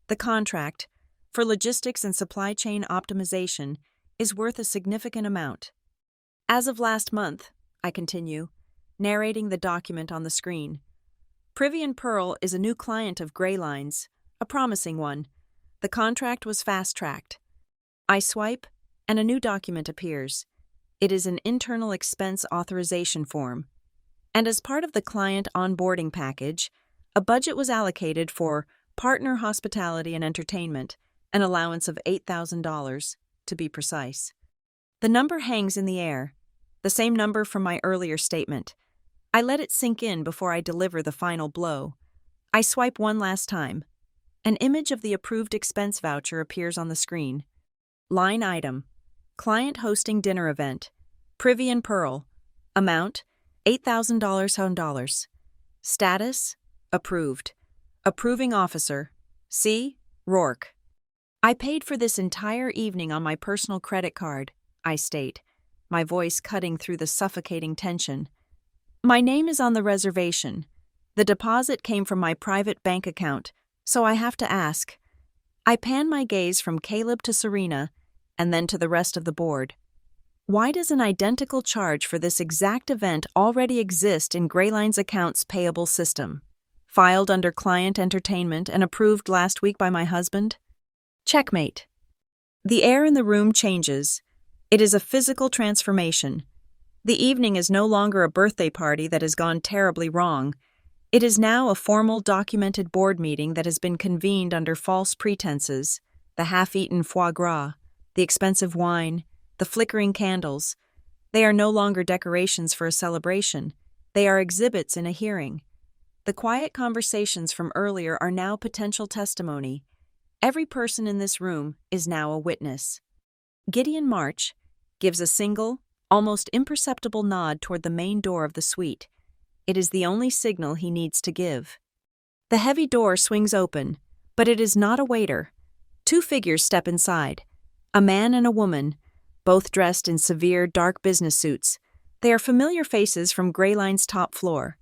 The contract, for logistics and supply chain optimization, is worth a significant amount. "As of last month," I continue, narrating the document on the screen, "Privy and Pearl is a new client of Greyline's, a promising one. The contract was fast-tracked." I swipe, and a new document appears. It is an internal expense authorization form. And as part of the client onboarding package, a budget was allocated for partner hospitality and entertainment, an allowance of $8,000, to be precise. The number hangs in the air, the same number from my earlier statement. I let it sink in before I deliver the final blow. I swipe one last time. An image of the approved expense voucher appears on the screen. Line item: client hosting dinner event, Privy and Pearl. Amount: $8,000. Status: approved. Approving officer: C. Rourke. "I paid for this entire evening on my personal credit card," I state, my voice cutting through the suffocating tension. "My name is on the reservation. The deposit came from my private bank account, so I have to ask." I pan my gaze from Caleb to Serena, and then to the rest of the board. Why does an identical charge for this exact event already exist in Greyline's accounts payable system, filed under client entertainment and approved last week by my husband? Checkmate. The air in the room changes. It is a physical transformation. The evening is no longer a birthday party that has gone terribly wrong. It is now a formal documented board meeting that has been convened under false pretenses, the half-eaten foie gras, The expensive wine, the flickering candles. They are no longer decorations for a celebration. They are exhibits in a hearing. The quiet conversations from earlier are now potential testimony. Every person in this room is now a witness. Gideon March gives a single, almost imperceptible nod toward the main door of the suite. It is the only signal he needs to give. The heavy door swings open, but it is not a waiter. Two figures step inside, a man and a woman, both dressed in severe, dark business suits. They are familiar faces from Greyline's top floor.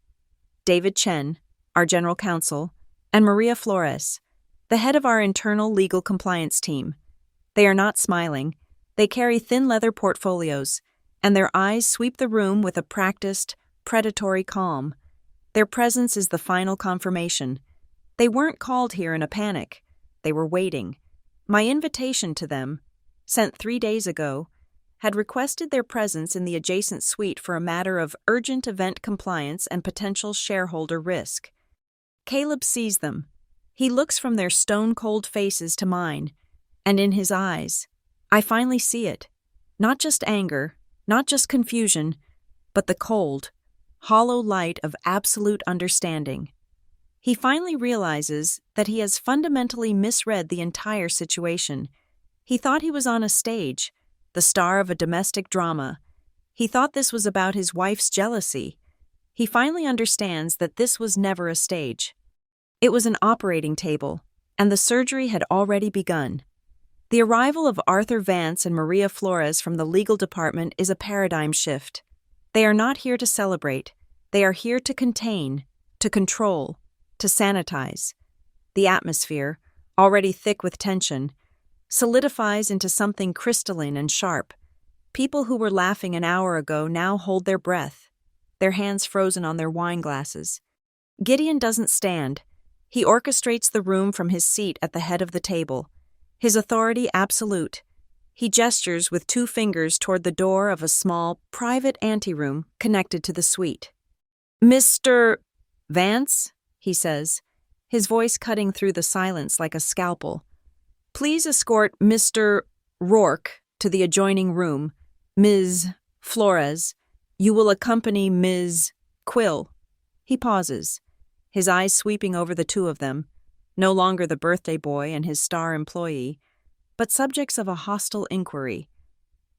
David Chen, our general counsel, and Maria Flores, the head of our internal legal compliance team. They are not smiling. They carry thin leather portfolios, and their eyes sweep the room with a practiced, predatory calm. Their presence is the final confirmation. They weren't called here in a panic. They were waiting. My invitation to them, sent 3 days ago, had requested their presence in the adjacent suite for a matter of urgent event compliance and potential shareholder risk. Caleb sees them. He looks from their stone-cold faces to mine, and in his eyes, I finally see it. Not just anger, not just confusion, but the cold, hollow light of absolute understanding. He finally realizes that he has fundamentally misread the entire situation. He thought he was on a stage, the star of a domestic drama. He thought this was about his wife's jealousy. He finally understands that this was never a stage. It was an operating table, and the surgery had already begun. The arrival of Arthur Vance and Maria Flores from the legal department is a paradigm shift. They are not here to celebrate. They are here to contain, to control, to sanitize. The atmosphere, already thick with tension, solidifies into something crystalline and sharp. People who were laughing an hour ago now hold their breath, their hands frozen on their wine glasses. Gideon doesn't stand. He orchestrates the room from his seat at the head of the table, his authority absolute. He gestures with 2 fingers toward the door of a small, private anteroom connected to the suite. "Mr. Vance," he says, his voice cutting through the silence like a scalpel. "Please escort Mr. Rourke to the adjoining room. Ms. Flores, you will accompany Ms. Quill." He pauses, his eyes sweeping over the 2 of them, no longer the birthday boy and his star employee, but subjects of a hostile inquiry.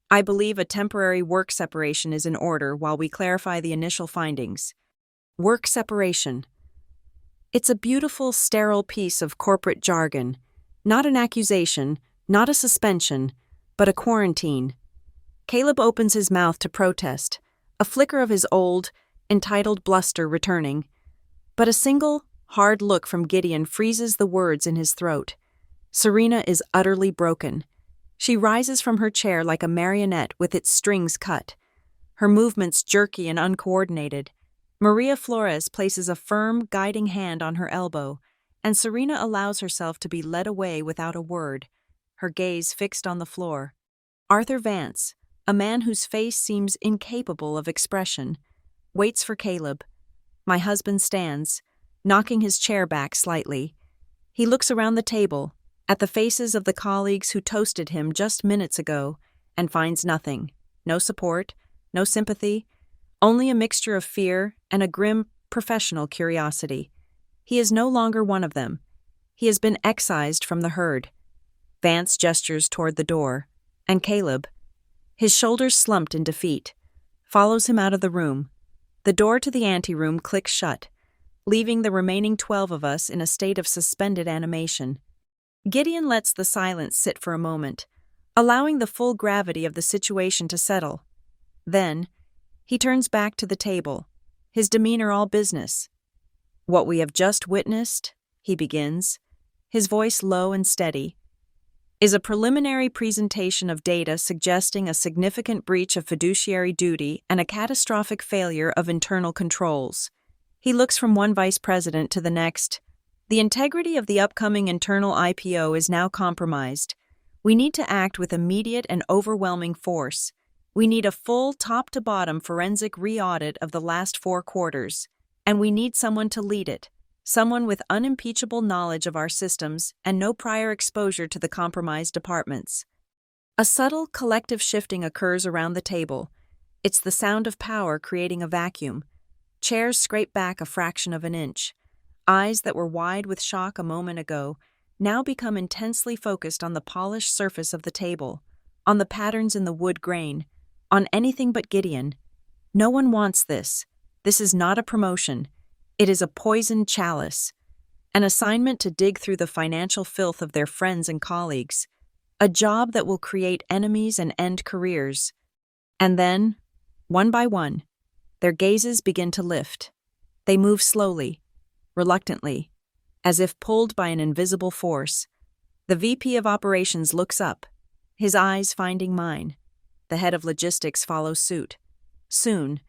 "I believe a temporary work separation is in order while we clarify the initial findings." Work separation. It's a beautiful, sterile piece of corporate jargon, not an accusation, not a suspension, but a quarantine. Caleb opens his mouth to protest, a flicker of his old, entitled bluster returning. But a single, hard look from Gideon freezes the words in his throat. Serena is utterly broken. She rises from her chair like a marionette with its strings cut, her movements jerky and uncoordinated. Maria Flores places a firm, guiding hand on her elbow, and Serena allows herself to be led away without a word, her gaze fixed on the floor. Arthur Vance, a man whose face seems incapable of expression, waits for Caleb. My husband stands, knocking his chair back slightly. He looks around the table, at the faces of the colleagues who toasted him just minutes ago, and finds nothing. No support, no sympathy, only a mixture of fear and a grim, professional curiosity. He is no longer one of them. He has been excised from the herd. Vance gestures toward the door, and Caleb, his shoulders slumped in defeat, follows him out of the room. The door to the anteroom clicks shut, leaving the remaining 12 of us in a state of suspended animation. Gideon lets the silence sit for a moment, allowing the full gravity of the situation to settle. Then, he turns back to the table, his demeanor all business. "What we have just witnessed," he begins, his voice low and steady, "is a preliminary presentation of data suggesting a significant breach of fiduciary duty and a catastrophic failure of internal controls." He looks from one vice president to the next. "The integrity of the upcoming internal IPO is now compromised. We need to act with immediate and overwhelming force. We need a full top-to-bottom forensic re-audit of the last 4 quarters, and we need someone to lead it, someone with unimpeachable knowledge of our systems and no prior exposure to the compromised departments." A subtle, collective shifting occurs around the table. It's the sound of power creating a vacuum. Chairs scrape back a fraction of an inch. Eyes that were wide with shock a moment ago now become intensely focused on the polished surface of the table, on the patterns in the wood grain, on anything but Gideon. No one wants this. This is not a promotion. It is a poisoned chalice. An assignment to dig through the financial filth of their friends and colleagues. A job that will create enemies and end careers. And then, one by one, their gazes begin to lift. They move slowly, reluctantly, as if pulled by an invisible force. The VP of Operations looks up, his eyes finding mine. The head of logistics follows suit. Soon,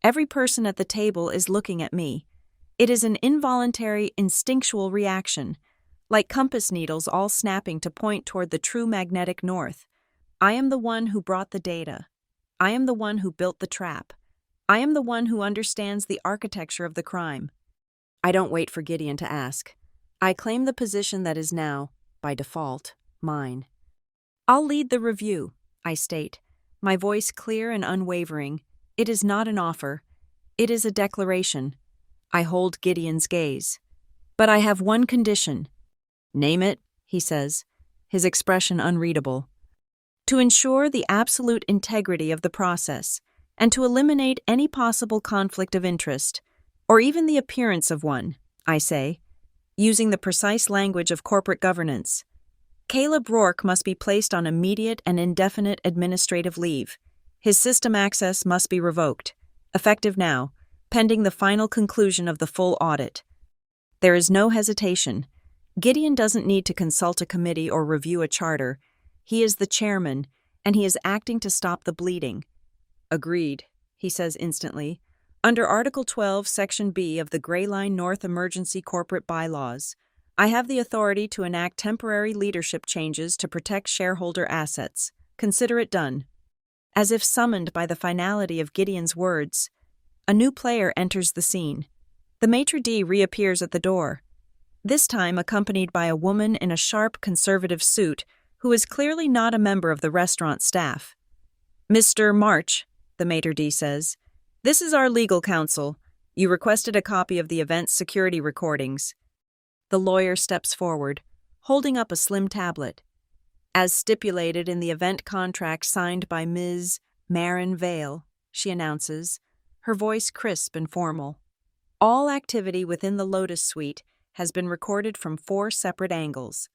every person at the table is looking at me. It is an involuntary, instinctual reaction, like compass needles all snapping to point toward the true magnetic north. I am the one who brought the data. I am the one who built the trap. I am the one who understands the architecture of the crime. I don't wait for Gideon to ask. I claim the position that is now, by default, mine. I'll lead the review, I state, my voice clear and unwavering. It is not an offer. It is a declaration. I hold Gideon's gaze. But I have one condition. Name it, he says, his expression unreadable. To ensure the absolute integrity of the process, and to eliminate any possible conflict of interest, or even the appearance of one, I say, using the precise language of corporate governance. Caleb Rourke must be placed on immediate and indefinite administrative leave. His system access must be revoked, effective now, pending the final conclusion of the full audit. There is no hesitation. Gideon doesn't need to consult a committee or review a charter. He is the chairman, and he is acting to stop the bleeding. Agreed, he says instantly. Under Article 12, Section B of the Gray Line North Emergency Corporate Bylaws, I have the authority to enact temporary leadership changes to protect shareholder assets. Consider it done. As if summoned by the finality of Gideon's words, a new player enters the scene. The maitre d' reappears at the door, this time accompanied by a woman in a sharp conservative suit who is clearly not a member of the restaurant staff. Mr. March, the maitre d' says, this is our legal counsel. You requested a copy of the event's security recordings. The lawyer steps forward, holding up a slim tablet. As stipulated in the event contract signed by Ms. Marin Vale, she announces, her voice crisp and formal. All activity within the Lotus Suite has been recorded from 4 separate angles.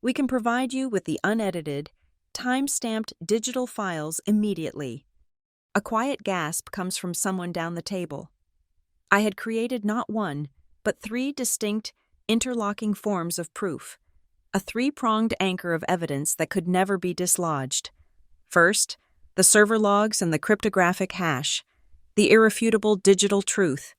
We can provide you with the unedited, time-stamped digital files immediately. A quiet gasp comes from someone down the table. I had created not one, but 3 distinct, interlocking forms of proof, a 3-pronged anchor of evidence that could never be dislodged. First, the server logs and the cryptographic hash, the irrefutable digital truth.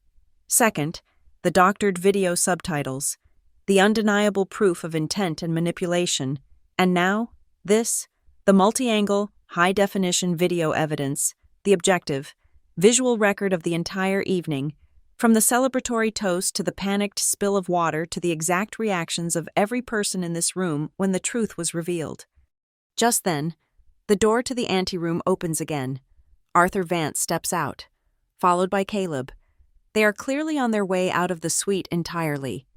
Second, the doctored video subtitles, the undeniable proof of intent and manipulation. And now, this, the multi-angle, high-definition video evidence, the objective, visual record of the entire evening, from the celebratory toast to the panicked spill of water to the exact reactions of every person in this room when the truth was revealed. Just then, the door to the anteroom opens again. Arthur Vance steps out, followed by Caleb. They are clearly on their way out of the suite entirely.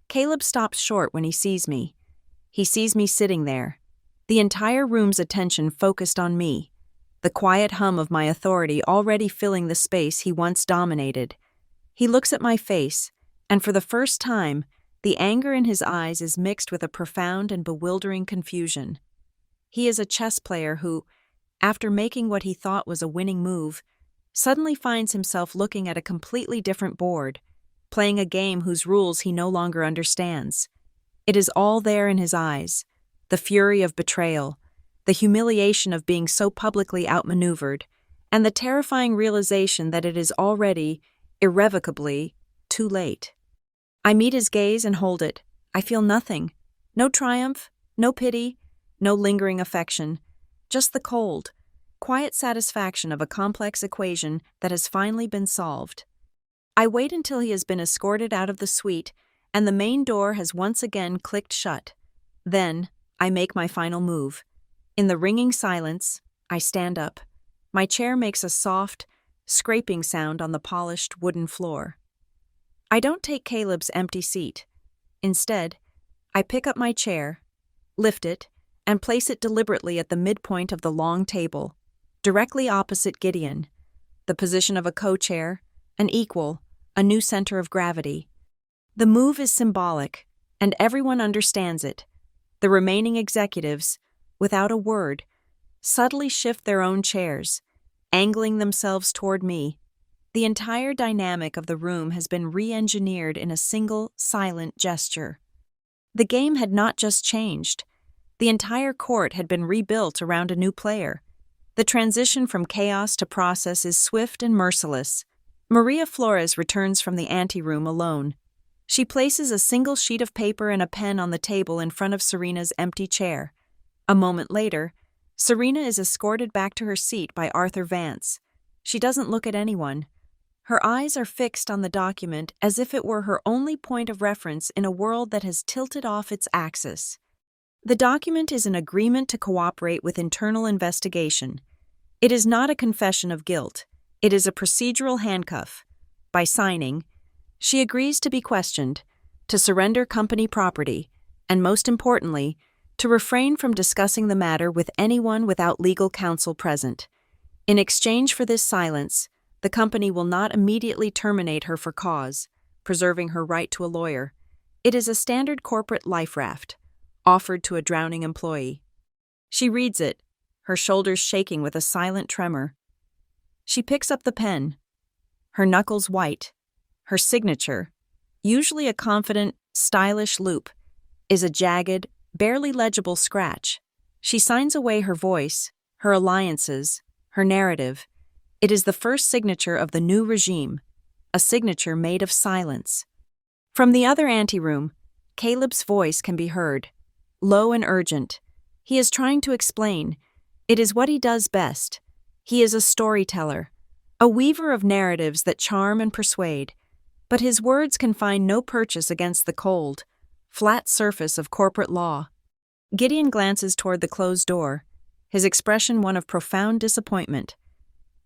Caleb stops short when he sees me. He sees me sitting there, the entire room's attention focused on me, the quiet hum of my authority already filling the space he once dominated. He looks at my face, and for the first time, the anger in his eyes is mixed with a profound and bewildering confusion. He is a chess player who, after making what he thought was a winning move, suddenly finds himself looking at a completely different board, playing a game whose rules he no longer understands. It is all there in his eyes, the fury of betrayal, the humiliation of being so publicly outmaneuvered, and the terrifying realization that it is already, irrevocably, too late. I meet his gaze and hold it. I feel nothing. No triumph, no pity, no lingering affection, just the cold, quiet satisfaction of a complex equation that has finally been solved. I wait until he has been escorted out of the suite and the main door has once again clicked shut. Then, I make my final move. In the ringing silence, I stand up. My chair makes a soft, scraping sound on the polished wooden floor. I don't take Caleb's empty seat. Instead, I pick up my chair, lift it, and place it deliberately at the midpoint of the long table, directly opposite Gideon, the position of a co-chair, an equal, a new center of gravity. The move is symbolic, and everyone understands it. The remaining executives, without a word, subtly shift their own chairs, angling themselves toward me. The entire dynamic of the room has been re-engineered in a single, silent gesture. The game had not just changed. The entire court had been rebuilt around a new player. The transition from chaos to process is swift and merciless. Maria Flores returns from the anteroom alone. She places a single sheet of paper and a pen on the table in front of Serena's empty chair. A moment later, Serena is escorted back to her seat by Arthur Vance. She doesn't look at anyone. Her eyes are fixed on the document as if it were her only point of reference in a world that has tilted off its axis. The document is an agreement to cooperate with internal investigation. It is not a confession of guilt. It is a procedural handcuff. By signing, she agrees to be questioned, to surrender company property, and most importantly, to refrain from discussing the matter with anyone without legal counsel present. In exchange for this silence, the company will not immediately terminate her for cause, preserving her right to a lawyer. It is a standard corporate life raft, offered to a drowning employee. She reads it, her shoulders shaking with a silent tremor. She picks up the pen, her knuckles white. Her signature, usually a confident, stylish loop, is a jagged, barely legible scratch. She signs away her voice, her alliances, her narrative. It is the first signature of the new regime, a signature made of silence. From the other anteroom, Caleb's voice can be heard, low and urgent. He is trying to explain. It is what he does best. He is a storyteller, a weaver of narratives that charm and persuade. But his words can find no purchase against the cold, flat surface of corporate law. Gideon glances toward the closed door, his expression one of profound disappointment.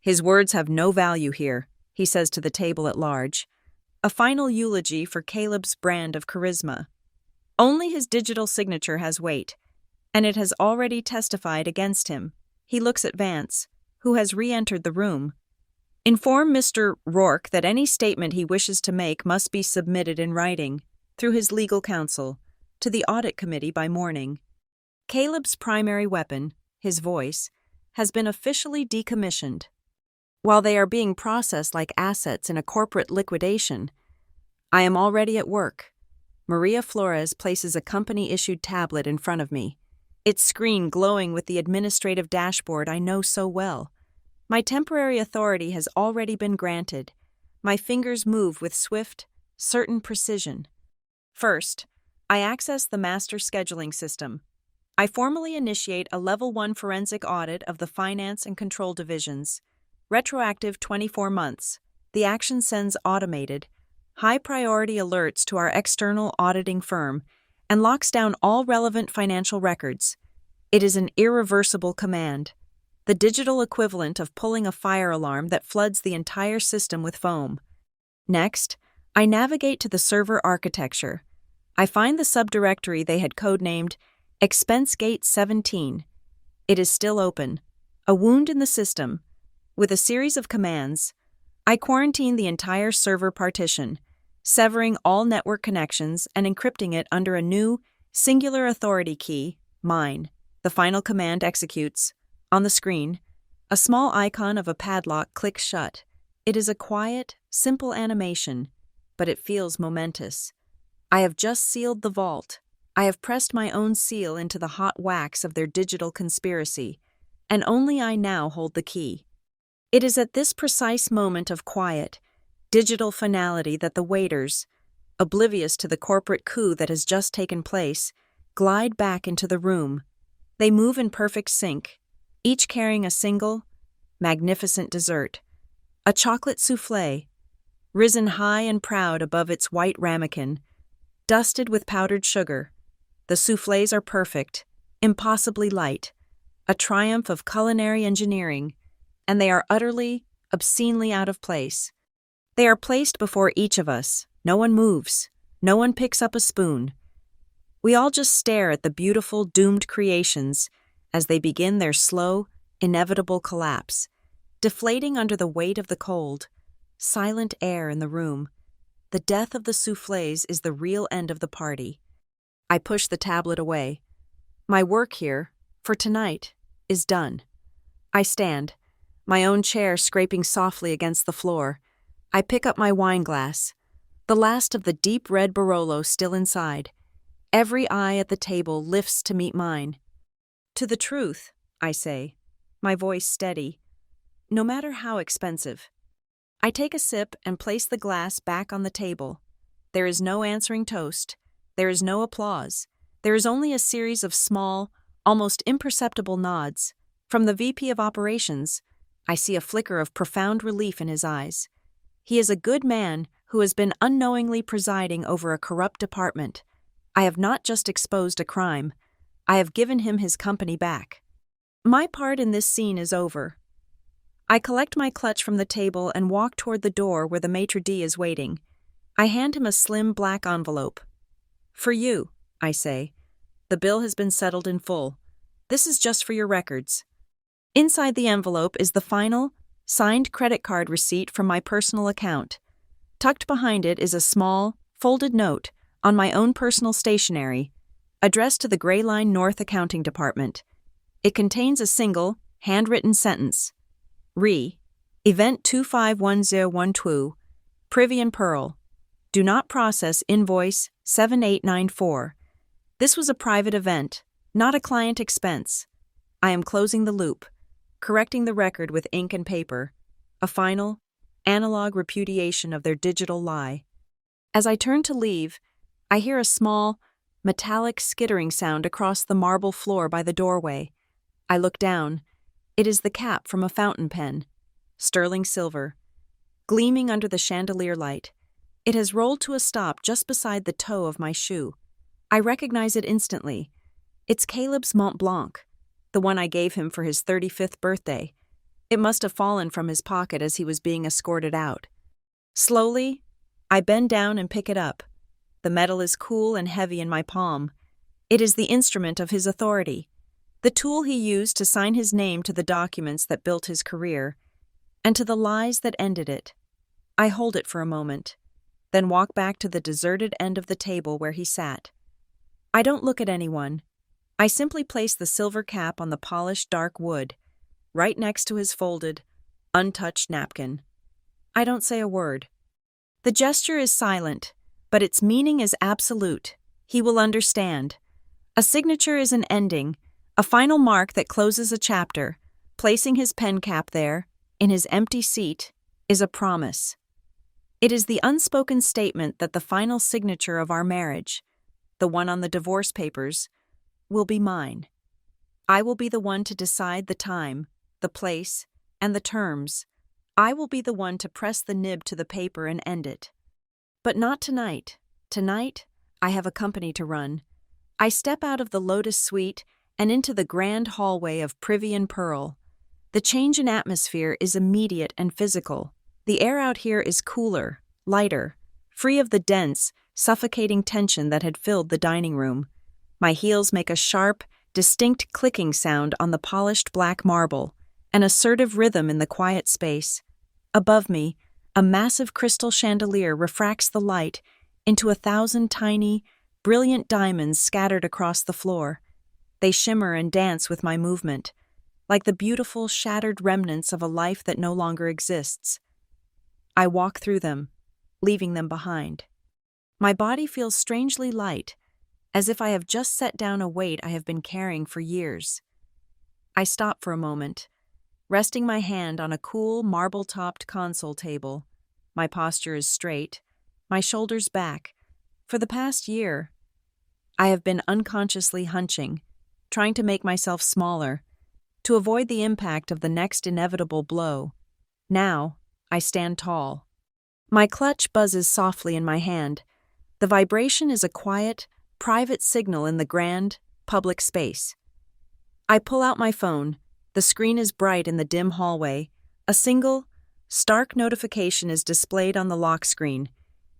His words have no value here, he says to the table at large. A final eulogy for Caleb's brand of charisma. Only his digital signature has weight, and it has already testified against him. He looks at Vance, who has re-entered the room. Inform Mr. Rourke that any statement he wishes to make must be submitted in writing, through his legal counsel, to the audit committee by morning. Caleb's primary weapon, his voice, has been officially decommissioned. While they are being processed like assets in a corporate liquidation, I am already at work. Maria Flores places a company-issued tablet in front of me, its screen glowing with the administrative dashboard I know so well. My temporary authority has already been granted. My fingers move with swift, certain precision. First, I access the master scheduling system. I formally initiate a Level 1 forensic audit of the finance and control divisions. Retroactive 24 months. The action sends automated, high-priority alerts to our external auditing firm and locks down all relevant financial records. It is an irreversible command, the digital equivalent of pulling a fire alarm that floods the entire system with foam. Next, I navigate to the server architecture. I find the subdirectory they had codenamed ExpenseGate 17. It is still open, a wound in the system. With a series of commands, I quarantine the entire server partition, severing all network connections and encrypting it under a new, singular authority key, mine. The final command executes. On the screen, a small icon of a padlock clicks shut. It is a quiet, simple animation, but it feels momentous. I have just sealed the vault. I have pressed my own seal into the hot wax of their digital conspiracy, and only I now hold the key. It is at this precise moment of quiet, digital finality that the waiters, oblivious to the corporate coup that has just taken place, glide back into the room. They move in perfect sync, each carrying a single, magnificent dessert, a chocolate soufflé, risen high and proud above its white ramekin, dusted with powdered sugar. The soufflés are perfect, impossibly light, a triumph of culinary engineering, and they are utterly, obscenely out of place. They are placed before each of us. No one moves. No one picks up a spoon. We all just stare at the beautiful, doomed creations as they begin their slow, inevitable collapse, deflating under the weight of the cold, silent air in the room. The death of the soufflés is the real end of the party. I push the tablet away. My work here, for tonight, is done. I stand, my own chair scraping softly against the floor. I pick up my wine glass, the last of the deep red Barolo still inside. Every eye at the table lifts to meet mine. To the truth, I say, my voice steady, no matter how expensive. I take a sip and place the glass back on the table. There is no answering toast. There is no applause. There is only a series of small, almost imperceptible nods. From the VP of Operations, I see a flicker of profound relief in his eyes. He is a good man who has been unknowingly presiding over a corrupt department. I have not just exposed a crime. I have given him his company back. My part in this scene is over. I collect my clutch from the table and walk toward the door where the maitre d' is waiting. I hand him a slim black envelope. For you, I say. The bill has been settled in full. This is just for your records. Inside the envelope is the final, signed credit card receipt from my personal account. Tucked behind it is a small, folded note on my own personal stationery, addressed to the Gray Line North Accounting Department. It contains a single, handwritten sentence. Event 251012, Privy and Pearl. Do not process invoice 7894. This was a private event, not a client expense. I am closing the loop, correcting the record with ink and paper, a final, analog repudiation of their digital lie. As I turn to leave, I hear a small, metallic skittering sound across the marble floor by the doorway. I look down. It is the cap from a fountain pen, sterling silver, gleaming under the chandelier light. It has rolled to a stop just beside the toe of my shoe. I recognize it instantly. It's Caleb's Mont Blanc, the one I gave him for his 35th birthday. It must have fallen from his pocket as he was being escorted out. Slowly, I bend down and pick it up. The metal is cool and heavy in my palm. It is the instrument of his authority, the tool he used to sign his name to the documents that built his career, and to the lies that ended it. I hold it for a moment, then walk back to the deserted end of the table where he sat. I don't look at anyone. I simply place the silver cap on the polished dark wood, right next to his folded, untouched napkin. I don't say a word. The gesture is silent, but its meaning is absolute. He will understand. A signature is an ending, a final mark that closes a chapter. Placing his pen cap there, in his empty seat, is a promise. It is the unspoken statement that the final signature of our marriage, the one on the divorce papers, will be mine. I will be the one to decide the time, the place, and the terms. I will be the one to press the nib to the paper and end it. But not tonight. Tonight, I have a company to run. I step out of the Lotus Suite and into the grand hallway of Privy and Pearl. The change in atmosphere is immediate and physical. The air out here is cooler, lighter, free of the dense, suffocating tension that had filled the dining room. My heels make a sharp, distinct clicking sound on the polished black marble, an assertive rhythm in the quiet space. Above me, a massive crystal chandelier refracts the light into 1,000 tiny, brilliant diamonds scattered across the floor. They shimmer and dance with my movement, like the beautiful, shattered remnants of a life that no longer exists. I walk through them, leaving them behind. My body feels strangely light, as if I have just set down a weight I have been carrying for years. I stop for a moment, resting my hand on a cool, marble-topped console table. My posture is straight, my shoulders back. For the past year, I have been unconsciously hunching, trying to make myself smaller, to avoid the impact of the next inevitable blow. Now, I stand tall. My clutch buzzes softly in my hand. The vibration is a quiet, private signal in the grand, public space. I pull out my phone. The screen is bright in the dim hallway. A single, stark notification is displayed on the lock screen.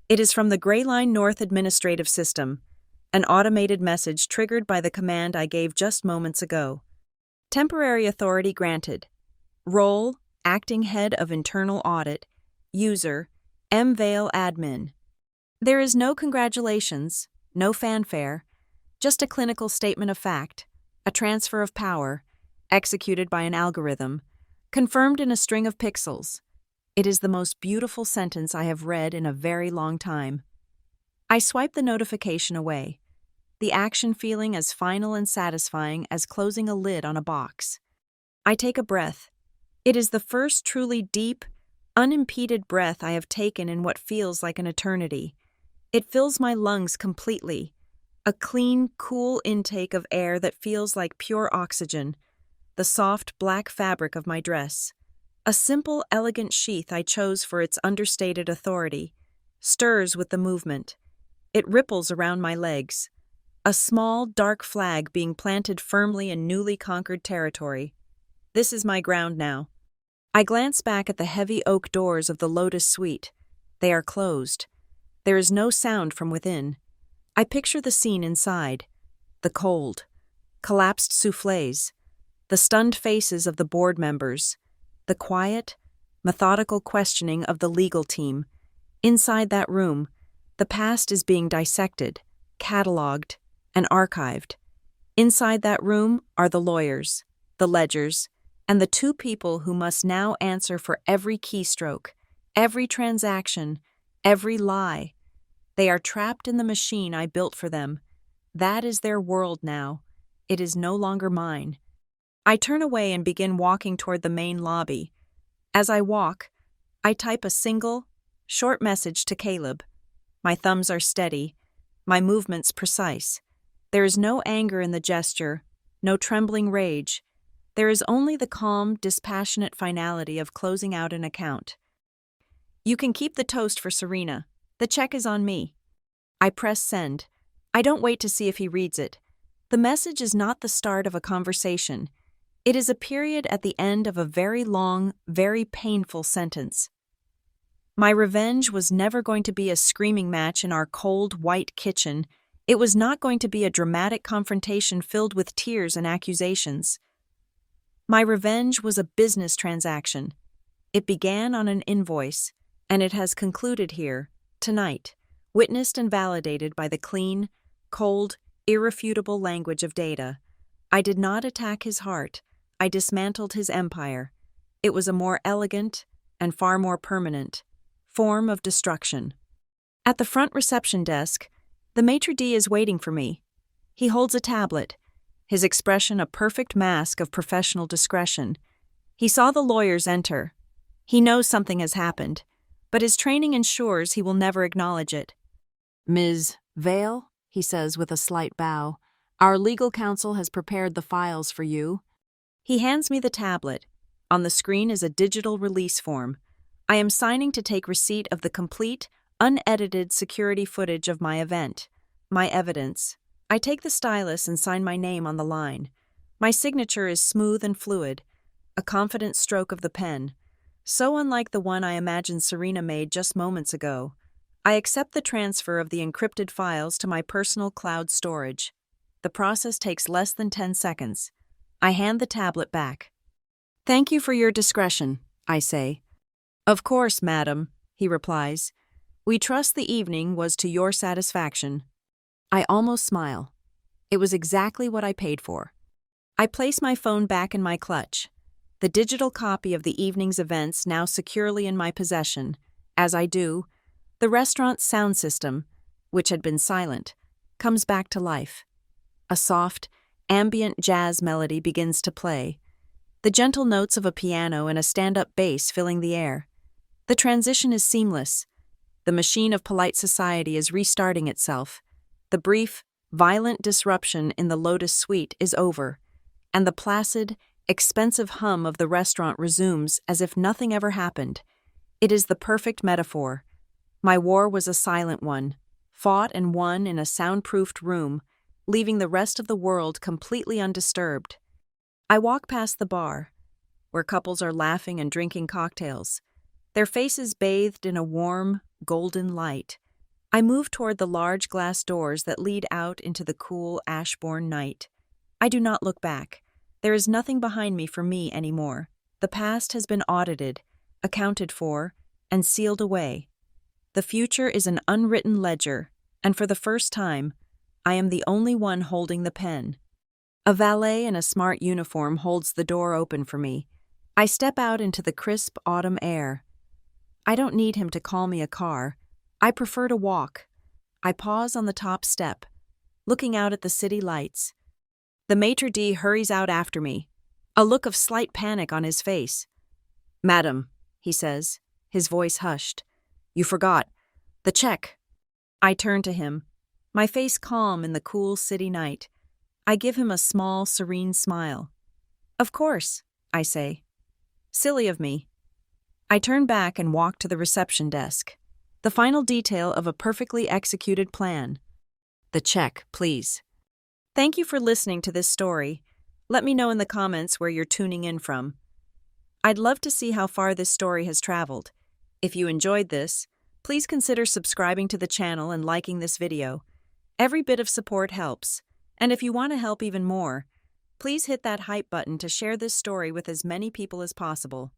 It is from the Gray Line North Administrative System, an automated message triggered by the command I gave just moments ago. Temporary authority granted. Role, Acting Head of Internal Audit. User, mvale admin. There is no congratulations, no fanfare, just a clinical statement of fact, a transfer of power, executed by an algorithm, confirmed in a string of pixels. It is the most beautiful sentence I have read in a very long time. I swipe the notification away, the action feeling as final and satisfying as closing a lid on a box. I take a breath. It is the first truly deep, unimpeded breath I have taken in what feels like an eternity. It fills my lungs completely, a clean, cool intake of air that feels like pure oxygen, the soft black fabric of my dress. A simple, elegant sheath I chose for its understated authority, stirs with the movement. It ripples around my legs. A small, dark flag being planted firmly in newly conquered territory. This is my ground now. I glance back at the heavy oak doors of the Lotus Suite. They are closed. There is no sound from within. I picture the scene inside. The cold, collapsed soufflés, the stunned faces of the board members, the quiet, methodical questioning of the legal team. Inside that room, the past is being dissected, cataloged, and archived. Inside that room are the lawyers, the ledgers, and the two people who must now answer for every keystroke, every transaction, every lie. They are trapped in the machine I built for them. That is their world now. It is no longer mine. I turn away and begin walking toward the main lobby. As I walk, I type a single, short message to Caleb. My thumbs are steady, my movements precise. There is no anger in the gesture, no trembling rage. There is only the calm, dispassionate finality of closing out an account. You can keep the toast for Serena. The check is on me. I press send. I don't wait to see if he reads it. The message is not the start of a conversation. It is a period at the end of a very long, very painful sentence. My revenge was never going to be a screaming match in our cold, white kitchen. It was not going to be a dramatic confrontation filled with tears and accusations. My revenge was a business transaction. It began on an invoice, and it has concluded here, tonight, witnessed and validated by the clean, cold, irrefutable language of data. I did not attack his heart. I dismantled his empire. It was a more elegant, and far more permanent, form of destruction. At the front reception desk, the maitre d' is waiting for me. He holds a tablet, his expression a perfect mask of professional discretion. He saw the lawyers enter. He knows something has happened, but his training ensures he will never acknowledge it. Ms. Vale, he says with a slight bow, our legal counsel has prepared the files for you. He hands me the tablet. On the screen is a digital release form. I am signing to take receipt of the complete, unedited security footage of my event, my evidence. I take the stylus and sign my name on the line. My signature is smooth and fluid, a confident stroke of the pen, so unlike the one I imagined Serena made just moments ago. I accept the transfer of the encrypted files to my personal cloud storage. The process takes less than 10 seconds. I hand the tablet back. Thank you for your discretion, I say. Of course, madam, he replies. We trust the evening was to your satisfaction. I almost smile. It was exactly what I paid for. I place my phone back in my clutch, the digital copy of the evening's events now securely in my possession. As I do, the restaurant's sound system, which had been silent, comes back to life. A soft, ambient jazz melody begins to play, the gentle notes of a piano and a stand-up bass filling the air. The transition is seamless. The machine of polite society is restarting itself. The brief, violent disruption in the Lotus Suite is over, and the placid, expensive hum of the restaurant resumes as if nothing ever happened. It is the perfect metaphor. My war was a silent one, fought and won in a soundproofed room, leaving the rest of the world completely undisturbed. I walk past the bar, where couples are laughing and drinking cocktails, their faces bathed in a warm, golden light. I move toward the large glass doors that lead out into the cool, ash-born night. I do not look back. There is nothing behind me for me anymore. The past has been audited, accounted for, and sealed away. The future is an unwritten ledger, and for the first time, I am the only one holding the pen. A valet in a smart uniform holds the door open for me. I step out into the crisp autumn air. I don't need him to call me a car. I prefer to walk. I pause on the top step, looking out at the city lights. The maitre d' hurries out after me, a look of slight panic on his face. "Madam," he says, his voice hushed. "You forgot. The check." I turn to him, my face calm in the cool city night. I give him a small, serene smile. "Of course," I say. "Silly of me." I turn back and walk to the reception desk. The final detail of a perfectly executed plan. "The check, please." Thank you for listening to this story. Let me know in the comments where you're tuning in from. I'd love to see how far this story has traveled. If you enjoyed this, please consider subscribing to the channel and liking this video. Every bit of support helps. And if you want to help even more, please hit that hype button to share this story with as many people as possible.